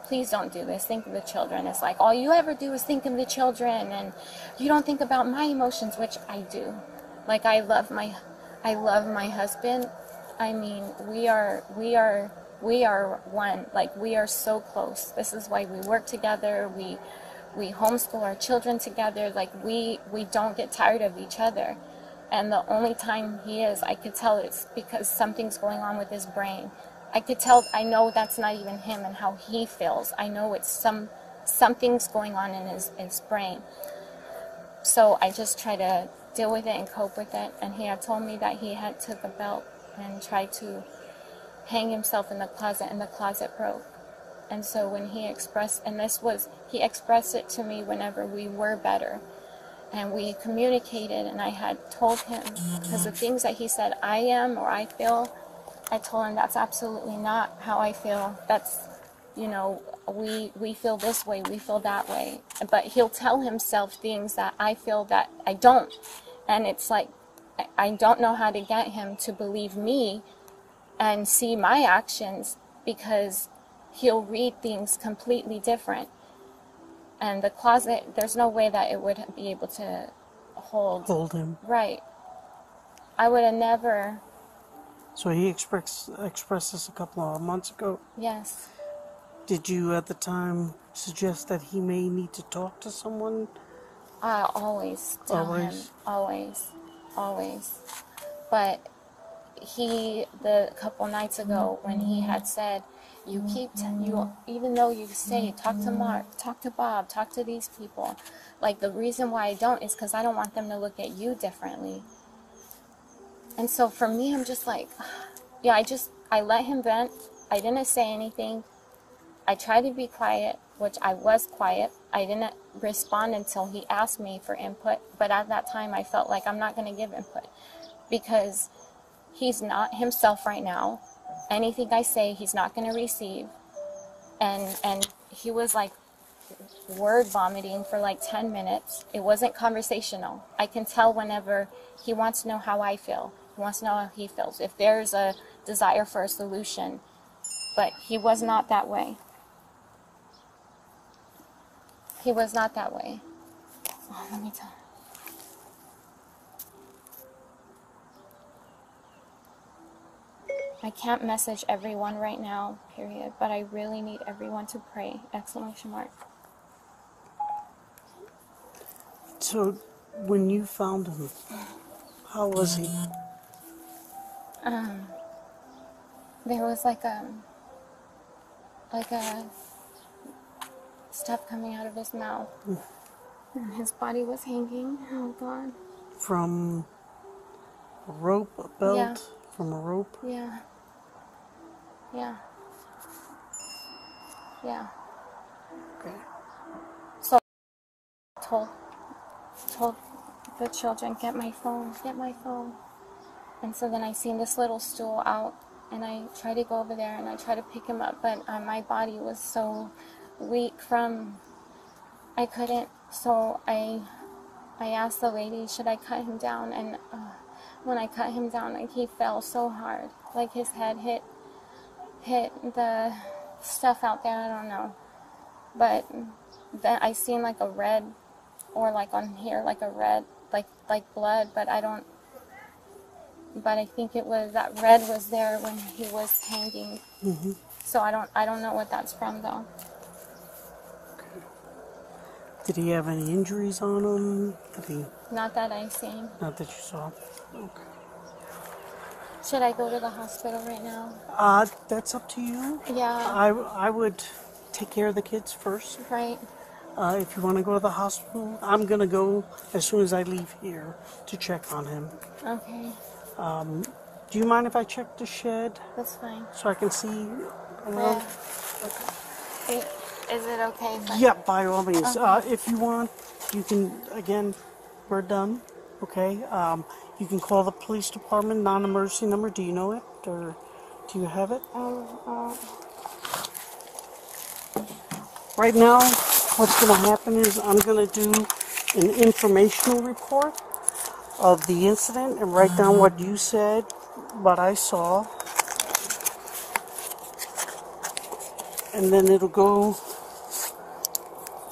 please don't do this. Think of the children. It's like, all you ever do is think of the children, and you don't think about my emotions, which I do. Like, I love my husband. I mean, we are one. Like, we are so close. This is why we work together. We homeschool our children together. Like, we don't get tired of each other. And the only time he is, I could tell it's because something's going on with his brain. I could tell, I know that's not even him and how he feels. I know it's something's going on in his brain. So I just try to deal with it and cope with it. And he had told me that he had took a belt and tried to hang himself in the closet, and the closet broke. And so when he expressed, he expressed it to me whenever we were better. And we communicated, and I had told him, because the things that he said I am or I feel, I told him that's absolutely not how I feel. That's, you know, we feel this way, we feel that way. But he'll tell himself things that I feel that I don't. And it's like, I don't know how to get him to believe me and see my actions, because he'll read things completely different. And the closet, there's no way that it would be able to hold him. Right. I would have never. So he expressed this a couple of months ago. Yes. Did you at the time suggest that he may need to talk to someone? I always tell him. Always. But the couple nights ago when he had said, even though you say, talk to Mark, talk to Bob, talk to these people, like the reason why I don't is because I don't want them to look at you differently. And so for me, I'm just like, yeah, I let him vent. I didn't say anything. I tried to be quiet, which I was quiet. I didn't respond until he asked me for input. But at that time, I felt like I'm not going to give input because he's not himself right now. Anything I say, he's not going to receive. And he was like word vomiting for like 10 minutes. It wasn't conversational. I can tell whenever he wants to know how I feel. He wants to know how he feels. If there's a desire for a solution. But he was not that way. He was not that way. Oh, let me tell you. I can't message everyone right now, period. But I really need everyone to pray! ! So, when you found him, how was he? There was like a stuff coming out of his mouth, and his body was hanging. Oh God! From a rope, a belt, Yeah. From a rope. Yeah. Okay. So told the children, get my phone. And so then I seen this little stool out, and I tried to go over there and I tried to pick him up, but my body was so weak I couldn't. So I asked the lady, should I cut him down? And when I cut him down, like, he fell so hard, like his head hit the stuff out there. I don't know, but then I seen like a red, or like on here, like a red, like blood, but I think it was, that red was there when he was hanging. Mm-hmm. So I don't know what that's from though. Okay. Did he have any injuries on him? Not that I seen. Not that you saw. Okay. Should I go to the hospital right now? That's up to you. Yeah. I would take care of the kids first. Right. If you want to go to the hospital, I'm going to go as soon as I leave here to check on him. Okay. Do you mind if I check the shed? That's fine. So I can see around? Yeah. Okay. Is it okay if I... Yeah, by all means. Okay. If you want, you can, again, we're done. Okay. You can call the police department, non-emergency number. Do you know it? Or do you have it? Right now, what's going to happen is I'm going to do an informational report of the incident and write down what you said, what I saw. And then it'll go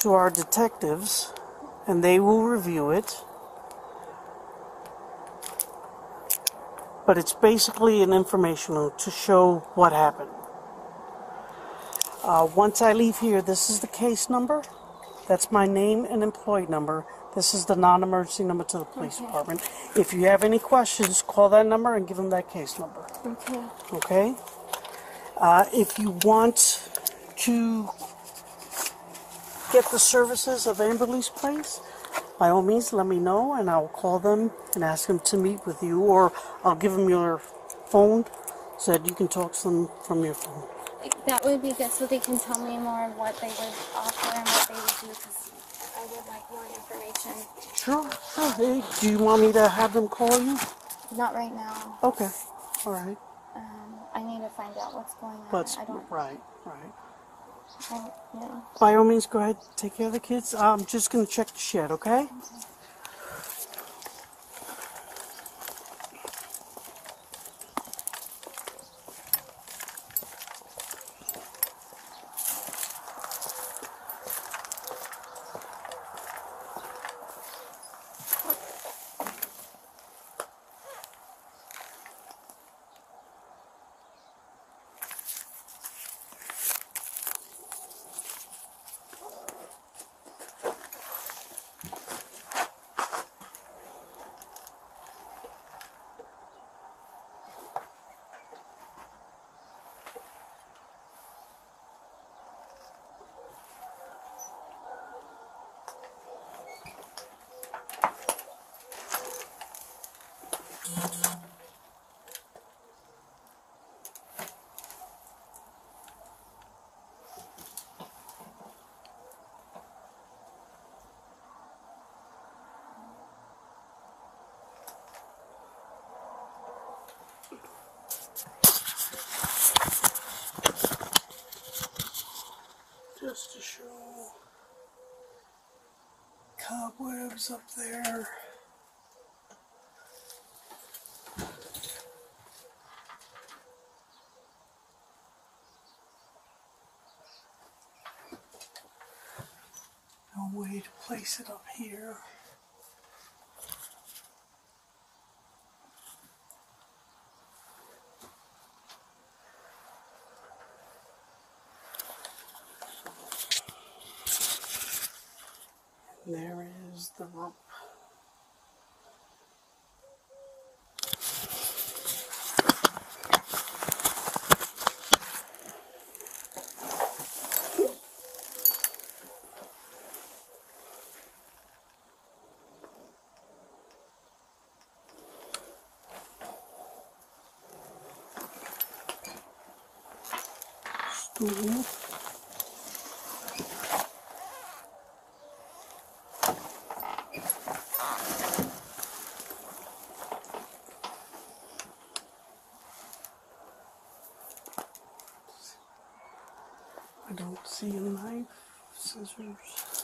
to our detectives and they will review it. But it's basically an informational to show what happened. Once I leave here, this is the case number. That's my name and employee number. This is the non-emergency number to the police department. If you have any questions, call that number and give them that case number. Okay. Okay? If you want to get the services of Amberley's Place, by all means, let me know, and I'll call them and ask them to meet with you, or I'll give them your phone so that you can talk to them from your phone. That would be good, so they can tell me more of what they would offer and what they would do, because I would like more information. Sure. Hey, do you want me to have them call you? Not right now. Okay. All right. I need to find out what's going on. But I don't. right. Yeah. By all means, go ahead. Take care of the kids. I'm just going to check the shed, okay? Just to show cobwebs up there. No way to place it up here. And there is the rope. Stool. I don't see a knife, scissors.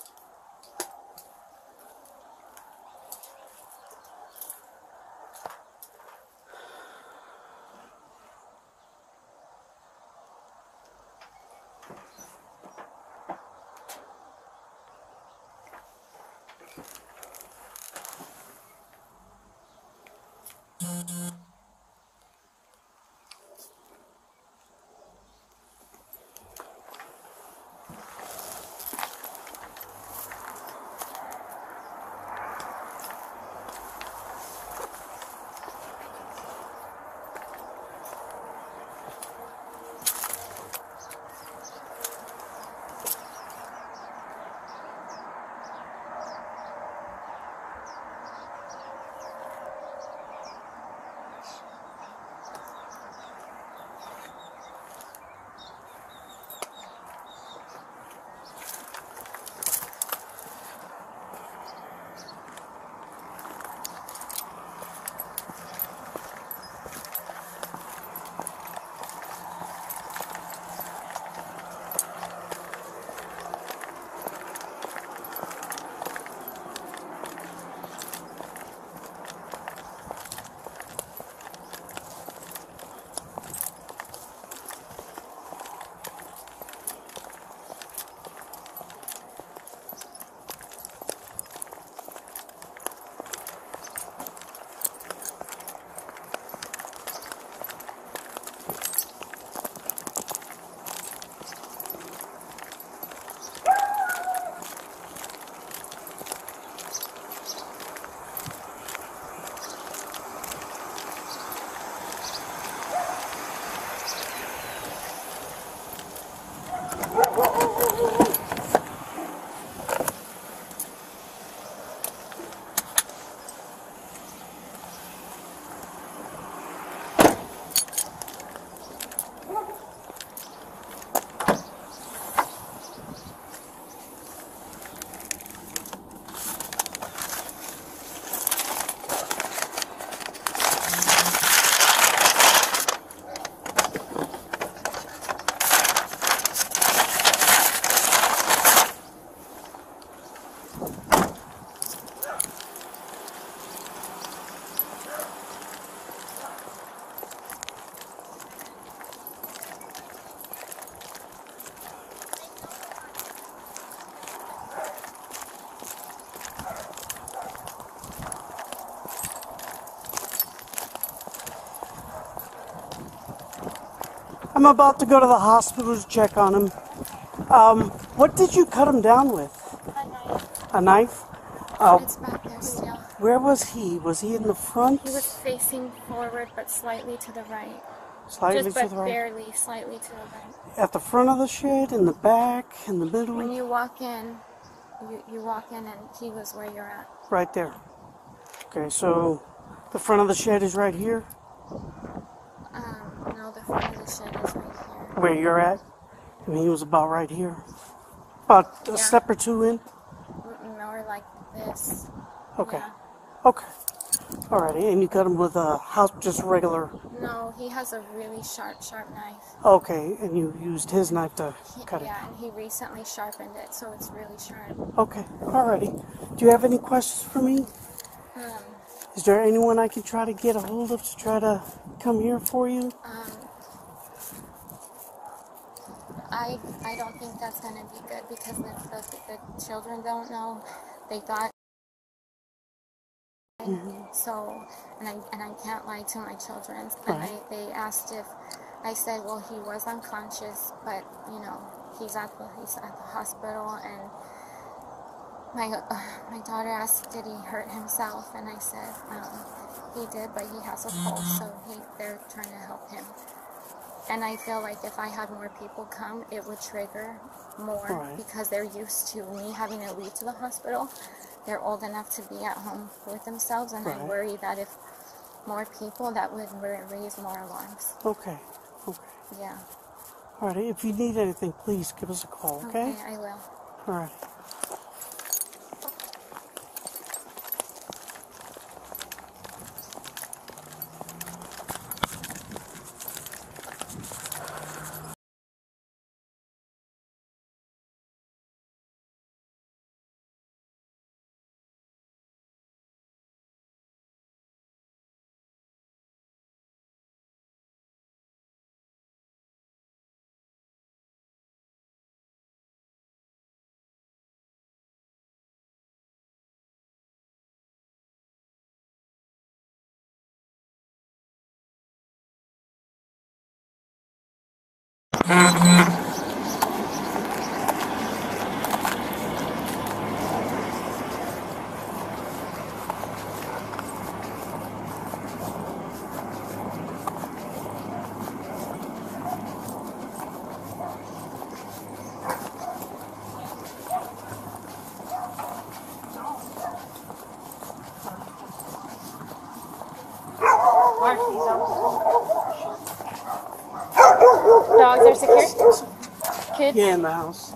I'm about to go to the hospital to check on him. What did you cut him down with? A knife. A knife? It's back there still. Where was he? Was he in the front? He was facing forward, but slightly to the right. Slightly Just to but the right? barely, slightly to the right. At the front of the shed, in the back, in the middle? When you walk in, you walk in and he was where you're at. Right there. Okay, so The front of the shed is right here? No, the front of the shed is right here. Where you're at? And he was about right here. About a step or two in? More like this. Okay. Yeah. Okay. Alrighty, and you cut him with a house, just regular? No, he has a really sharp knife. Okay, and you used his knife to cut it? Yeah, and he recently sharpened it, so it's really sharp. Okay, alrighty. Do you have any questions for me? Is there anyone I can try to get a hold of to try to come here for you? I don't think that's going to be good because the children don't know. They thought. So, and I can't lie to my children. And they asked if, I said, well, he was unconscious, but, you know, he's at the hospital, and my daughter asked, did he hurt himself? And I said, he did, but he has a pulse, so they're trying to help him. And I feel like if I had more people come, it would trigger more because they're used to me having to leave to the hospital. They're old enough to be at home with themselves, and I worry that if more people, that would raise more alarms. Okay. Okay. Yeah. All right. If you need anything, please give us a call, okay? Okay, I will. All right. Dogs are secure? Kids? Yeah, in the house.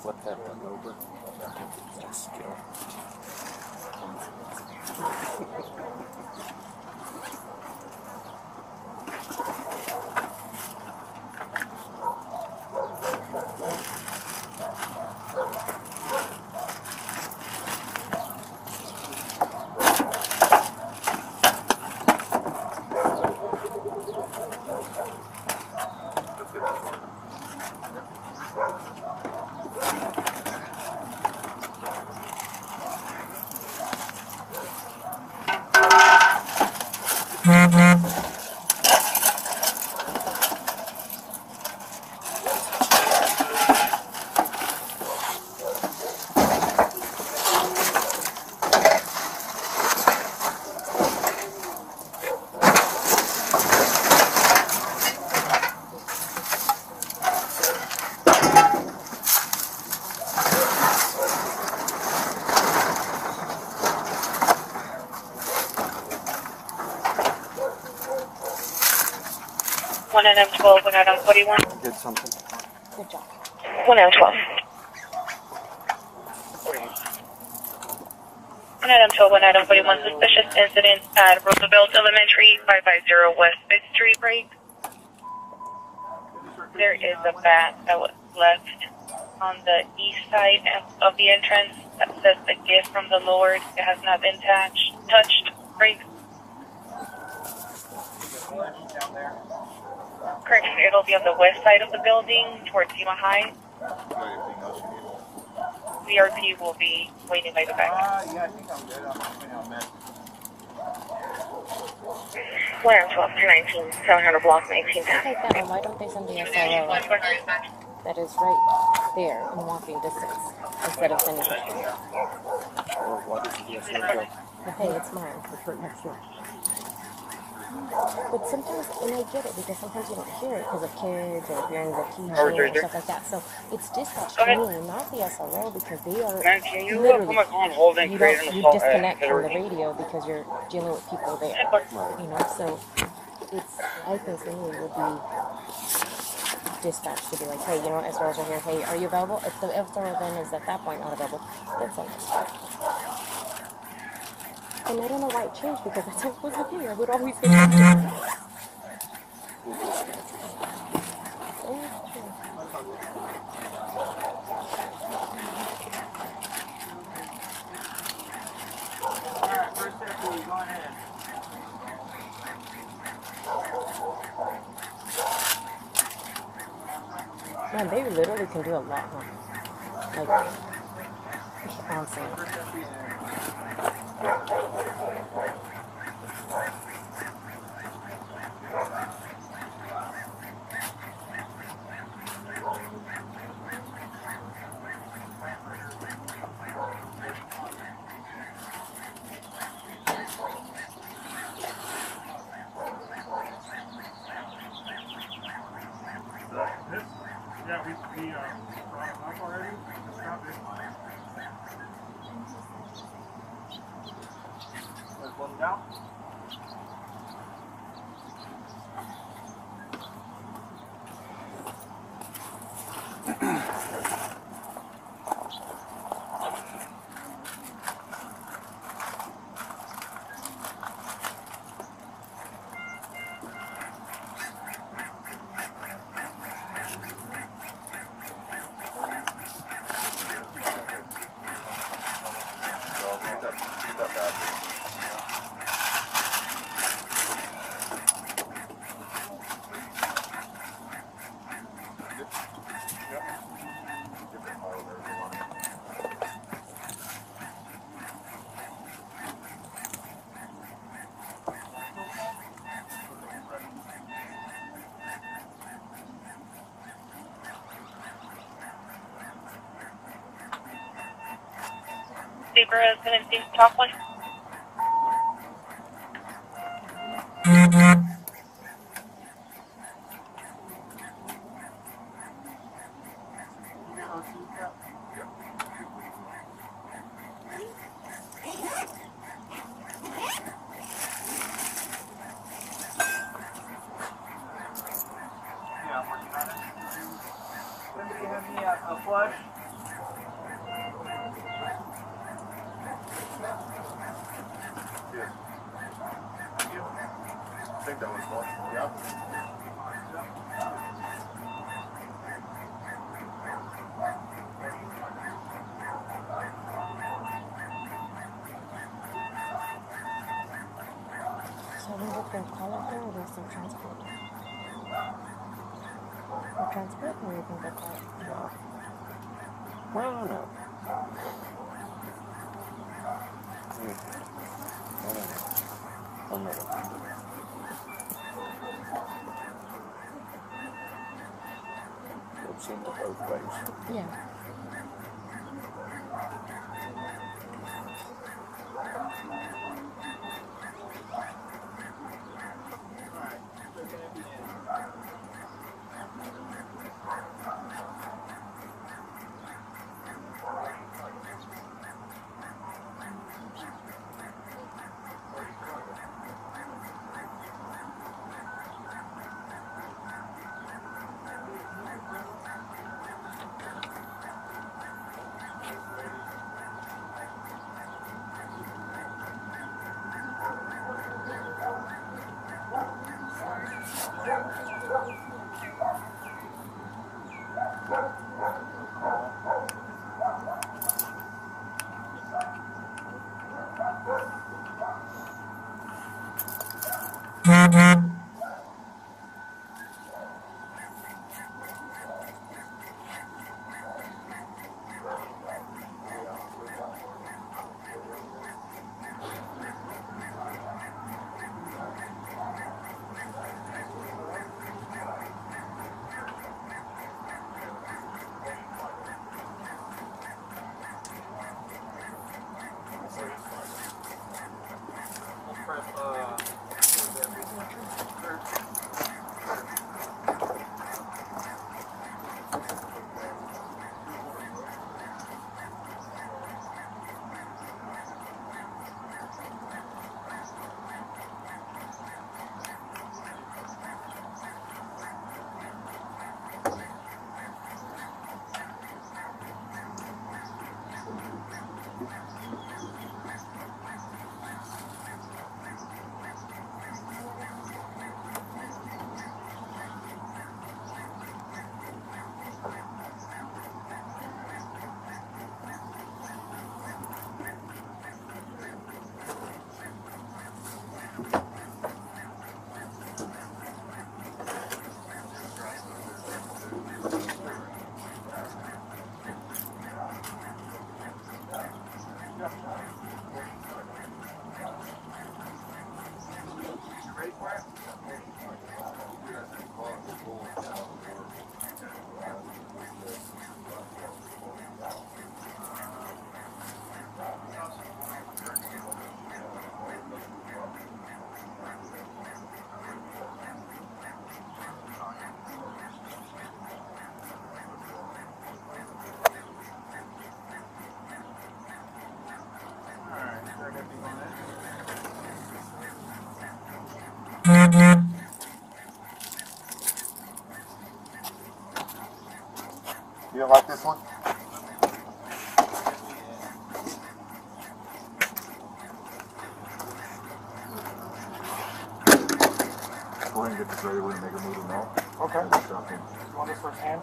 Flip that one over. That's secure. One Adam 12, 1 Adam 41. Did something. Good job. 1 Adam 12. 1 Adam 12, 1 Adam 41. Suspicious incident at Roosevelt Elementary, 550 West 5th Street break. There is a bat that was left on the east side of the entrance that says the gift from the Lord. It has not been touched. Brakes. Correct. It'll be on the west side of the building towards Yuma High. CRP will be waiting by the back. Yeah, I think I'm good. I'm waiting on that. Plan 12-19, 700 block 19. Like that one, why don't they send the SRO that is right there in walking distance instead of sending it? What is the SRO? Hey, it's mine. It's right next door. But sometimes, and I get it, because sometimes you don't hear it because of kids or if you're in the teaching or stuff like that. So it's dispatched to me, not the SRO, because they are literally, you disconnect from the radio because you're dealing with people there. You know, so it's, I think for me, it would be dispatched to be like, hey, you know what, SROs are here. Hey, are you available? If the SRO then is at that point not available, then send it. And I don't know why it changed, because that's how it was with me. I would always say man, they literally can do a lot, huh? Like, honestly. Yeah, we brought them up already. Stop it. There's one down. Zebra is going to top one. Yeah, I'm working on it. Somebody have me a flush. I think that was one. Yeah. So we look at call out there, or there's some transport? Or transport, or you think they'll call it? Well, no. It seemed to both ways. Yeah. You don't like this one? Go ahead and get this ready. We're going to make a movie now. Okay. You want this first hand?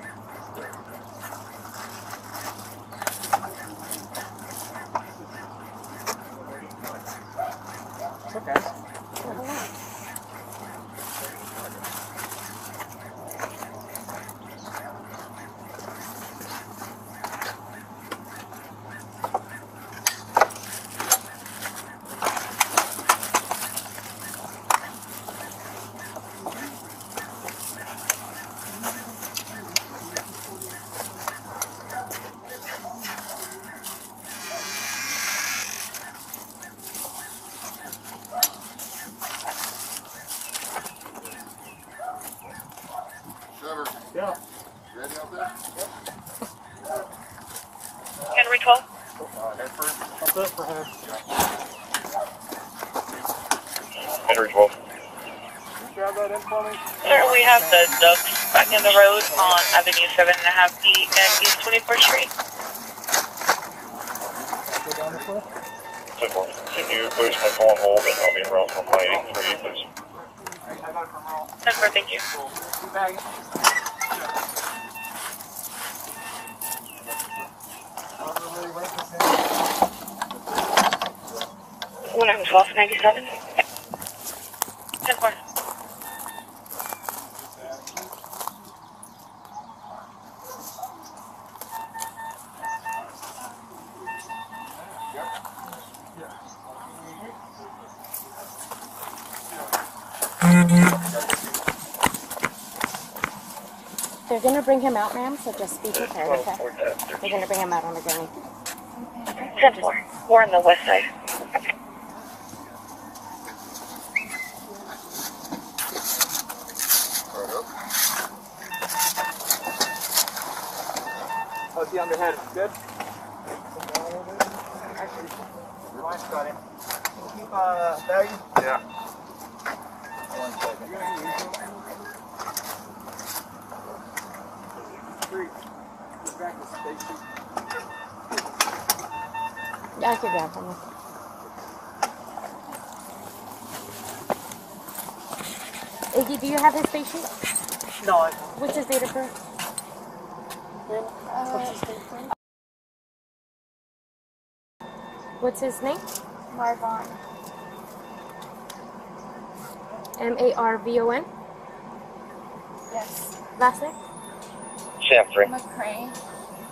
Okay. Yeah. Ready out there? Yep. Henry 12. Head first. That's it for him. Henry 12. Grab that in for me. Sir, we have the ducks back in the road on Avenue 7.5B and East 24th Street. Go down this way. Simple. Can you place my phone on hold and I'll be around from my 8:30, please? Number, thank you. One 1297. 10-4. They're going to bring him out, ma'am, so just be prepared, okay? They're going to bring him out on the gurney. 10-4. We're on the west side. How's the underhead? Good? Nice, got him. Keep baggy? Yeah. 1 second. Back to station. Yeah, I could grab him. Iggy, do you have his face sheet? No, I What's his date of birth? What's his name? Marvon. M-A-R-V-O-N? Yes. Last name? Sam 3. McCray.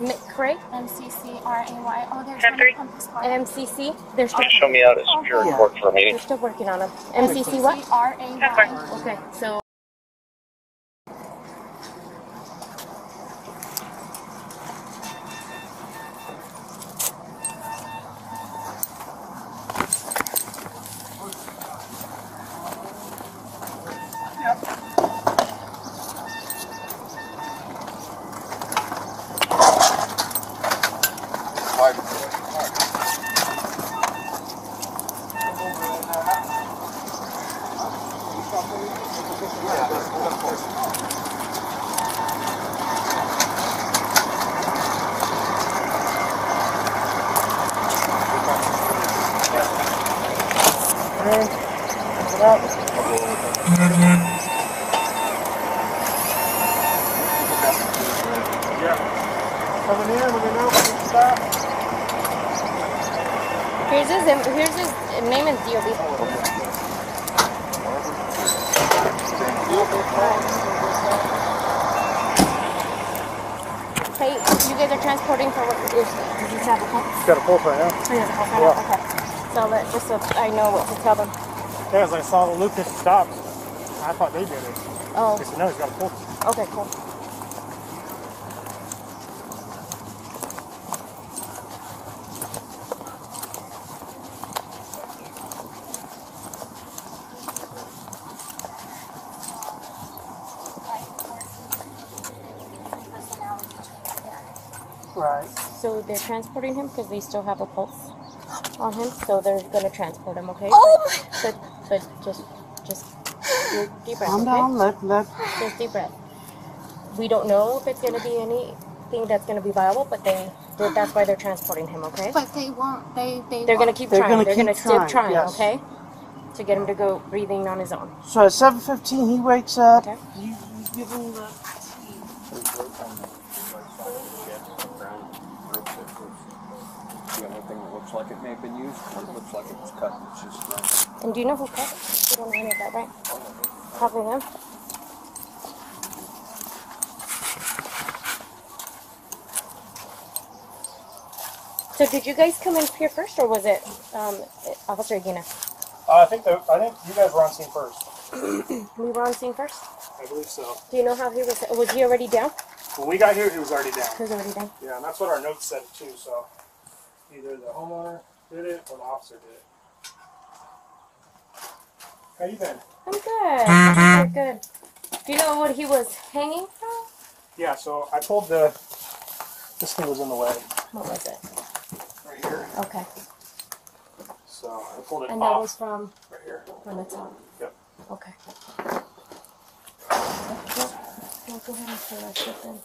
McCray? M-C-C-R-A-Y. Oh, they're 10-3. trying to pump his car. MCC? They're still, Show me out at Superior Court for a meeting. they're still working on him. MCC what? C-R-A-Y. Okay, so... Coming in, let me know if you stop. Here's his name and DOB. Hey, you guys are transporting for what? Does he have a pulse? He's got a pulse right now. Oh, he has a pulse right now? Okay. So just so I know what to tell them. Yeah, as I saw the Lucas stop, I thought they did it. Oh. They said, no, he's got a pulse. Okay, cool. Right. So they're transporting him because they still have a pulse on him. So they're gonna transport him, okay? Oh But just deep breath. Calm Okay? down. Let. Just deep breath. We don't know if it's gonna be anything that's gonna be viable, but that's why they're transporting him, okay? but they won't. They're gonna keep trying. They're gonna keep trying, yes. okay? To get him to go breathing on his own. So at 7:15 he wakes up. Okay. You give him the. The only thing that looks like it may have been used, it looks like it was cut. It's just And do you know who cut it? You don't know any of that, right? Probably him. So did you guys come in here first, or was it Officer Egina? I think you guys were on scene first. We were on scene first? I believe so. Do you know how he was he already down? When we got here, he was already down. He was already down. Yeah, and that's what our notes said too, so either the homeowner did it or the officer did it. How you been? I'm good. I'm good. Do you know what he was hanging from? Yeah, so I pulled this thing was in the way. What was it? Right here. Okay. So I pulled it And off. that was from right here. from the top. Yep. Okay. Well, go ahead and pull that shit then.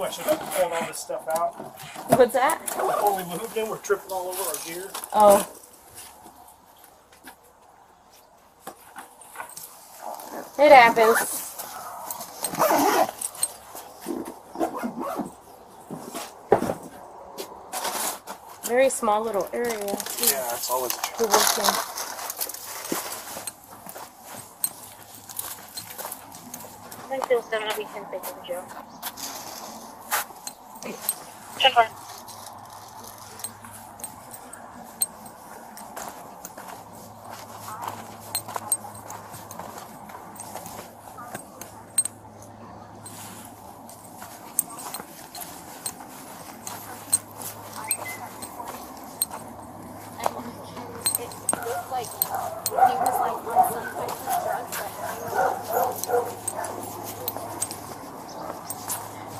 I should have pulled all this stuff out. What's that? Before we moved in, we're tripping all over our gear. Oh. It happens. Very small little area. Yeah, it's always a To work in. I think they'll send me can take him to jail. 10-4. It looked like he was like on some type of drug.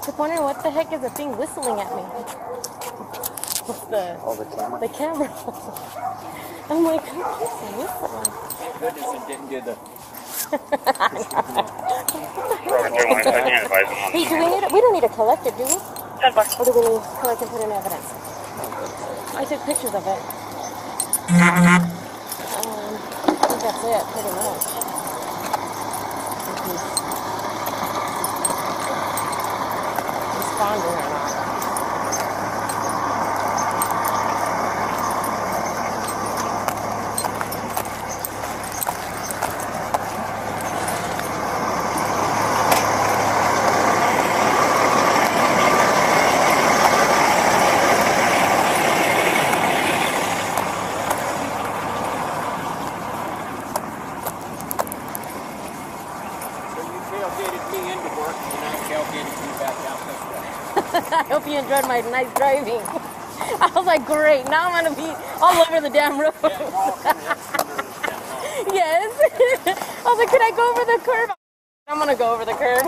I was wondering what the heck is the thing whistling at me? What's the camera? I'm like, what's whistling? goodness it didn't do the. Hey, we don't need to collect it, do we? 10-4. Or do we need to collect and put in evidence? I took pictures of it. I think that's it, pretty much. Responding or not. I hope you enjoyed my nice driving. I was like, great, now I'm going to be all over the damn road. Yes. I was like, can I go over the curb? I'm going to go over the curb.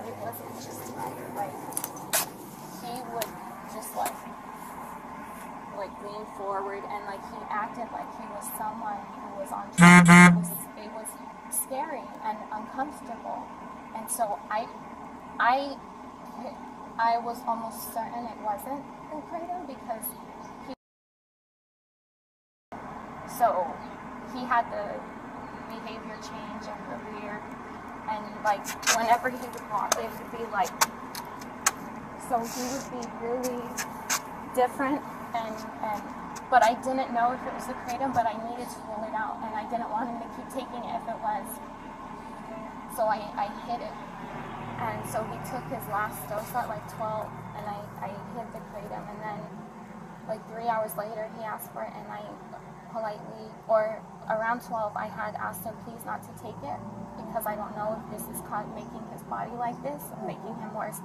but it wasn't just like he would just like lean forward and like he acted like he was someone who was on drugs. It was scary and uncomfortable, and so I was almost certain it wasn't the kratom because he had the behavior change and the weird, and like whenever he would walk it would be like, so he would be really different and but I didn't know if it was the kratom, but I needed to rule it out and I didn't want him to keep taking it if it was, so I hid it. And so he took his last dose at like 12 and I hid the kratom, and then like 3 hours later he asked for it and I politely, or around 12, I had asked him please not to take it because I don't know if this is making his body like this or making him worse.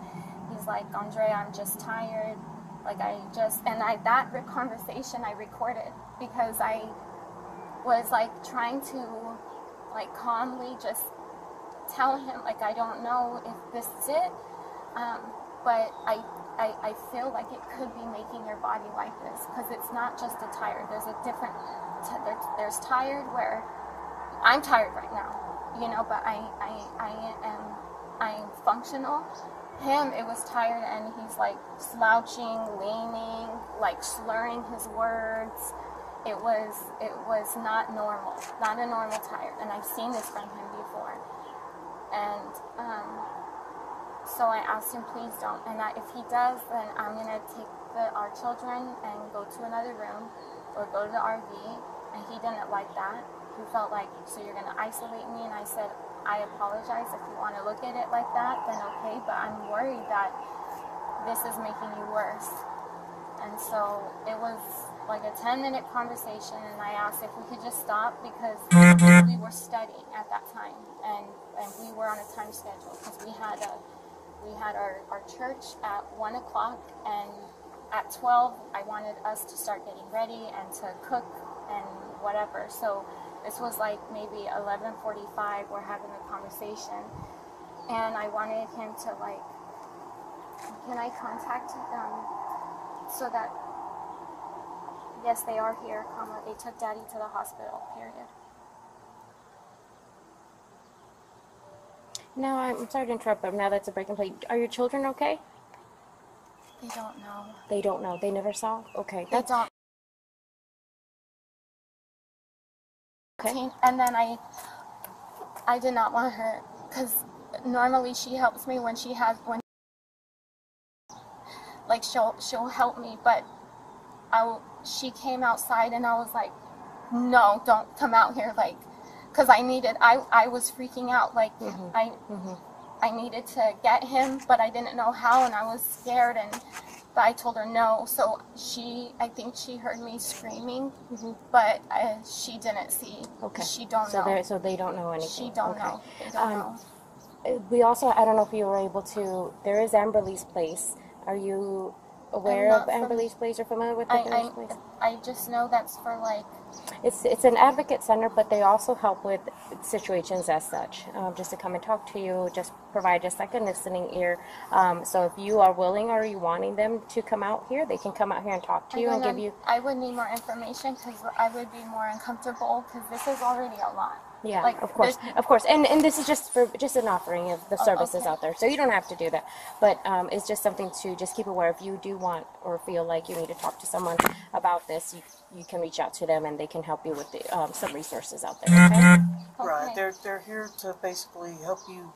He's like, Andrea, I'm just tired. Like that conversation I recorded because I was like trying to like calmly just tell him like I don't know if this is it, but I feel like it could be making your body like this because it's not just a tired. There's a different. There's tired where I'm tired right now, you know, but I'm functional. Him, it was tired and he's like slouching, leaning, like slurring his words. It was not normal, not a normal tired, and I've seen this from him before. And so I asked him, please don't. And if he does, then I'm gonna take our children and go to another room or go to the RV. And he didn't like that. He felt like, so you're gonna isolate me? And I said, I apologize if you want to look at it like that, then okay, but I'm worried that this is making you worse. And so it was like a 10-minute conversation, and I asked if we could just stop because we were studying at that time, and we were on a time schedule because we had our church at 1 o'clock, and at 12 I wanted us to start getting ready and to cook and whatever. So this was like maybe 11:45. We're having a conversation, and I wanted him to like, can I contact so that, yes, they are here, comma, they took Daddy to the hospital, period. No, I'm sorry to interrupt, but now that's a break and play. Are your children okay? They don't know. They don't know. They never saw? Okay. They don't. Okay. And then I did not want her, because normally she helps me when like she'll help me, but she came outside and I was like, no, don't come out here, like, because I was freaking out, like, I needed to get him, but I didn't know how, and I was scared, but I told her no, so I think she heard me screaming, but she didn't see. Okay. She don't know. So they don't know anything. She don't know. They don't know. We also, I don't know if you were able to, there is Amberly's Place. Are you aware of Amberly's Place or familiar with Amberly's Place? I just know that's for like... It's an advocate center, but they also help with situations as such, just to come and talk to you, just provide just like a listening ear. So if you are willing or you wanting them to come out here, they can come out here and talk to you and give you... I would need more information because I would be more uncomfortable because this is already a lot. Yeah, like, of course. And this is just an offering of the services out there. So you don't have to do that. But it's just something to just keep aware. If you do want or feel like you need to talk to someone about this, you can reach out to them and they can help you with some resources out there. Okay? Right. They're here to basically help you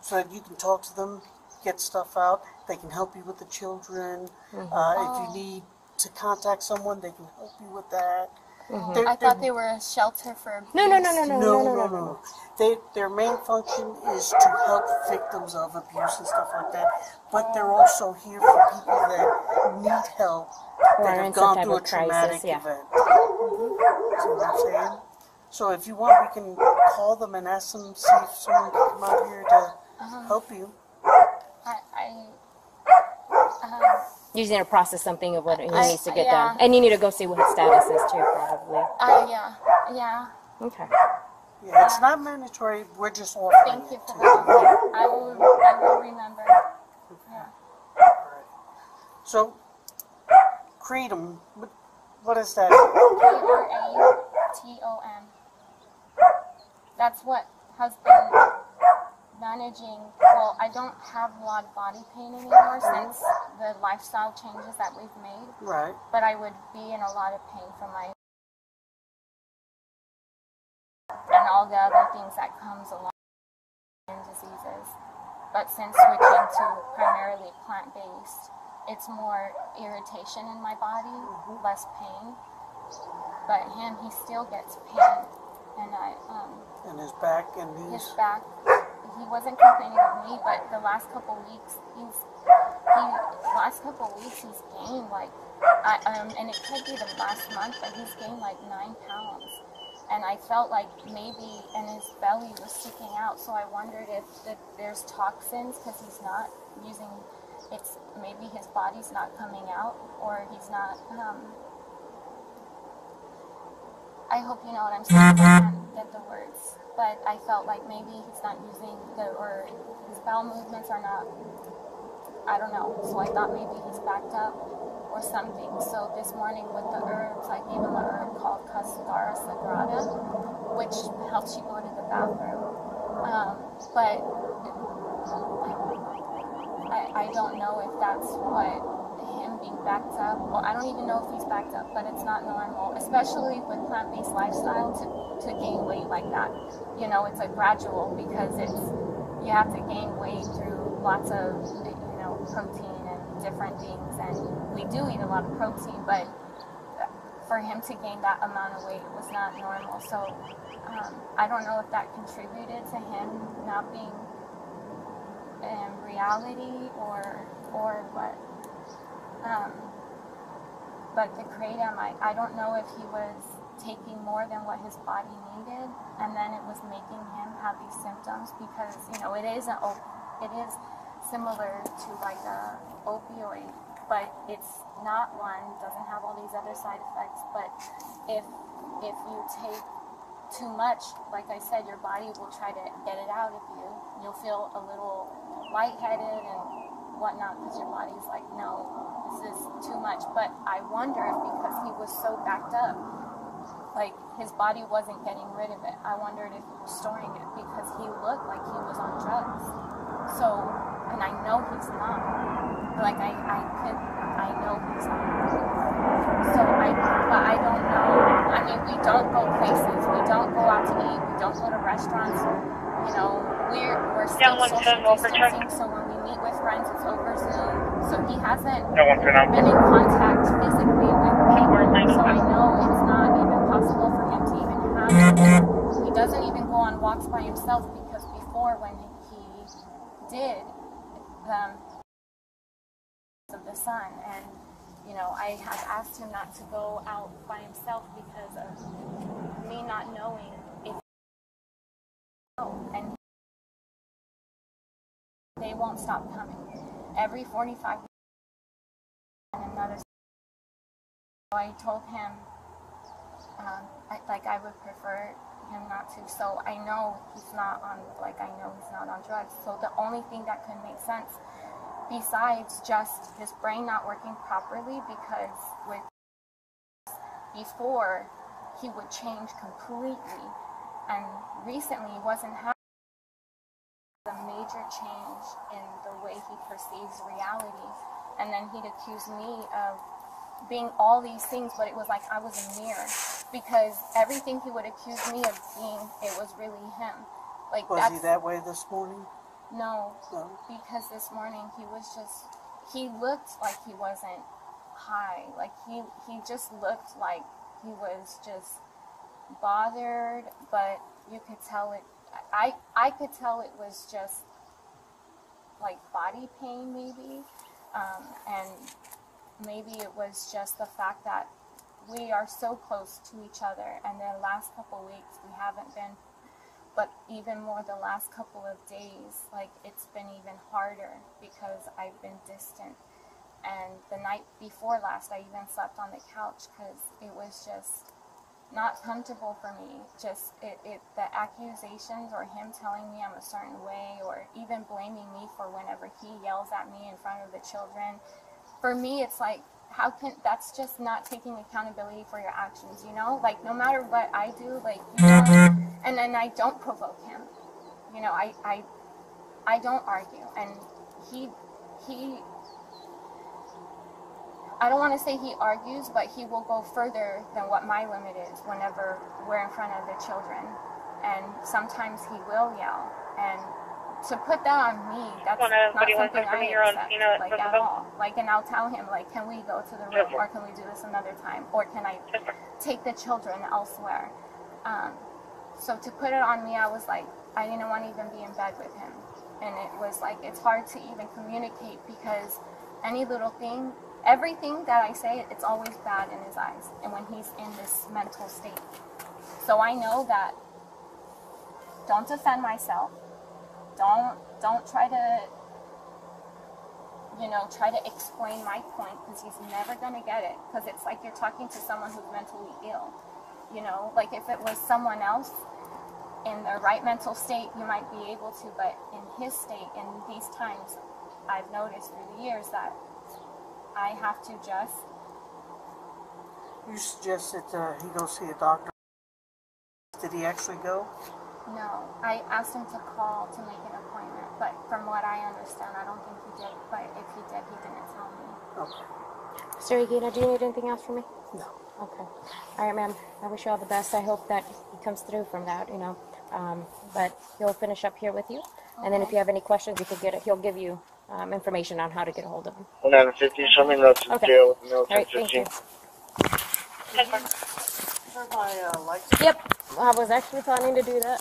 so that you can talk to them, get stuff out. They can help you with the children. If you need to contact someone, they can help you with that. I thought they were a shelter for abuse. No. Their main function is to help victims of abuse and stuff like that. But they're also here for people that need help, that have gone through a traumatic event. See what I'm saying? So if you want, we can call them and ask them, see if someone can come out here to help you. You need to process something of what he needs to get done. And you need to go see what his status is too, probably. Yeah. Okay. Yeah, it's not mandatory. We're just offering. Thank you for that. I will remember. Yeah. Alright. So, Kratom, what is that? Kratom. That's what has been managing. Well, I don't have a lot of body pain anymore since the lifestyle changes that we've made. Right. But I would be in a lot of pain from my and all the other things that comes along with diseases. But since switching to primarily plant-based, it's more irritation in my body, less pain. But him, he still gets pain, and And his back and knees. His back. He wasn't complaining of me, but the last couple weeks, he's gained like, and it could be the last month, but he's gained like 9 pounds. And I felt like maybe, and his belly was sticking out, so I wondered if there's toxins, because he's not using, maybe his body's not coming out, or he's not, I hope you know what I'm saying, I can't get the words, but I felt like maybe he's not using or his bowel movements are not, I don't know, so I thought maybe he's backed up or something. So this morning with the herbs, I gave him an herb called Cascara Sagrada, which helps you go to the bathroom. But I don't know if that's what him being backed up. Well, I don't even know if he's backed up, but it's not normal, especially with plant-based lifestyle to gain weight like that. You know, it's a gradual, because you have to gain weight through lots of, protein and different things, and we do eat a lot of protein, but for him to gain that amount of weight was not normal. So I don't know if that contributed to him not being in reality or what. But the kratom, I don't know if he was taking more than what his body needed, and then it was making him have these symptoms, because it is similar to like a opioid, but it's not one, doesn't have all these other side effects. But if you take too much, like I said, your body will try to get it out of you. You'll feel a little lightheaded and whatnot, because your body's like, no, this is too much. But I wonder if because he was so backed up, like his body wasn't getting rid of it, I wondered if he was storing it, because he looked like he was on drugs. So, and I know he's not. Like I know he's not. So but I don't know. I mean, we don't go places. We don't go out to eat. We don't go to restaurants. You know, we're still social distancing. So when we meet with friends, it's over Zoom. So he hasn't been in contact physically with people. So I know it's not even possible for him to even have. He doesn't even go on walks by himself, because before, when he did of the sun, and I have asked him not to go out by himself because of me not knowing if and they won't stop coming. Every 45 minutes and another. So I told him I would prefer him not to. So I know he's not on drugs. So the only thing that could make sense, besides just his brain not working properly, because before he would change completely, and recently wasn't having a major change in the way he perceives reality, and then he'd accuse me of being all these things, but it was like I was a mirror, because everything he would accuse me of being, it was really him. Like, was he that way this morning? No, because this morning he looked like he wasn't high. Like he just looked like he was just bothered, but you could tell it. I could tell it was just like body pain, maybe, and maybe it was just the fact that we are so close to each other, and the last couple weeks we haven't been. But even more the last couple of days, like it's been even harder because I've been distant. And the night before last, I even slept on the couch because it was just, not comfortable for me. Just the accusations or him telling me I'm a certain way or even blaming me for whenever he yells at me in front of the children. For me, it's like, that's just not taking accountability for your actions, you know? Like, no matter what I do, like, you know, and then I don't provoke him. You know, I don't argue. And he I don't want to say he argues, but he will go further than what my limit is whenever we're in front of the children. And sometimes he will yell. And to put that on me, that's not something I accept, like, at all. Like, and I'll tell him, like, can we go to the room, or can we do this another time, or can I take the children elsewhere? So to put it on me, I was like, I didn't want to even be in bed with him. And it was like, it's hard to even communicate because any little thing, everything that I say, it's always bad in his eyes, and when he's in this mental state. So I know that, don't defend myself, don't try to, you know, try to explain my point, because he's never going to get it, because it's like you're talking to someone who's mentally ill, you know, like if it was someone else in the right mental state, you might be able to, but in his state, in these times, I've noticed through the years that I have to just... You suggested he go see a doctor. Did he actually go? No. I asked him to call to make an appointment, but from what I understand, I don't think he did. But if he did, he didn't tell me. Okay. Mr. Regina, do you need anything else from me? No. Okay. All right, ma'am. I wish you all the best. I hope that he comes through from that, you know. But he'll finish up here with you. Okay. And then if you have any questions, you can get it. He'll give you information on how to get a hold of him. 150, show me notes in jail with no 1015. Yep, I was actually planning to do that.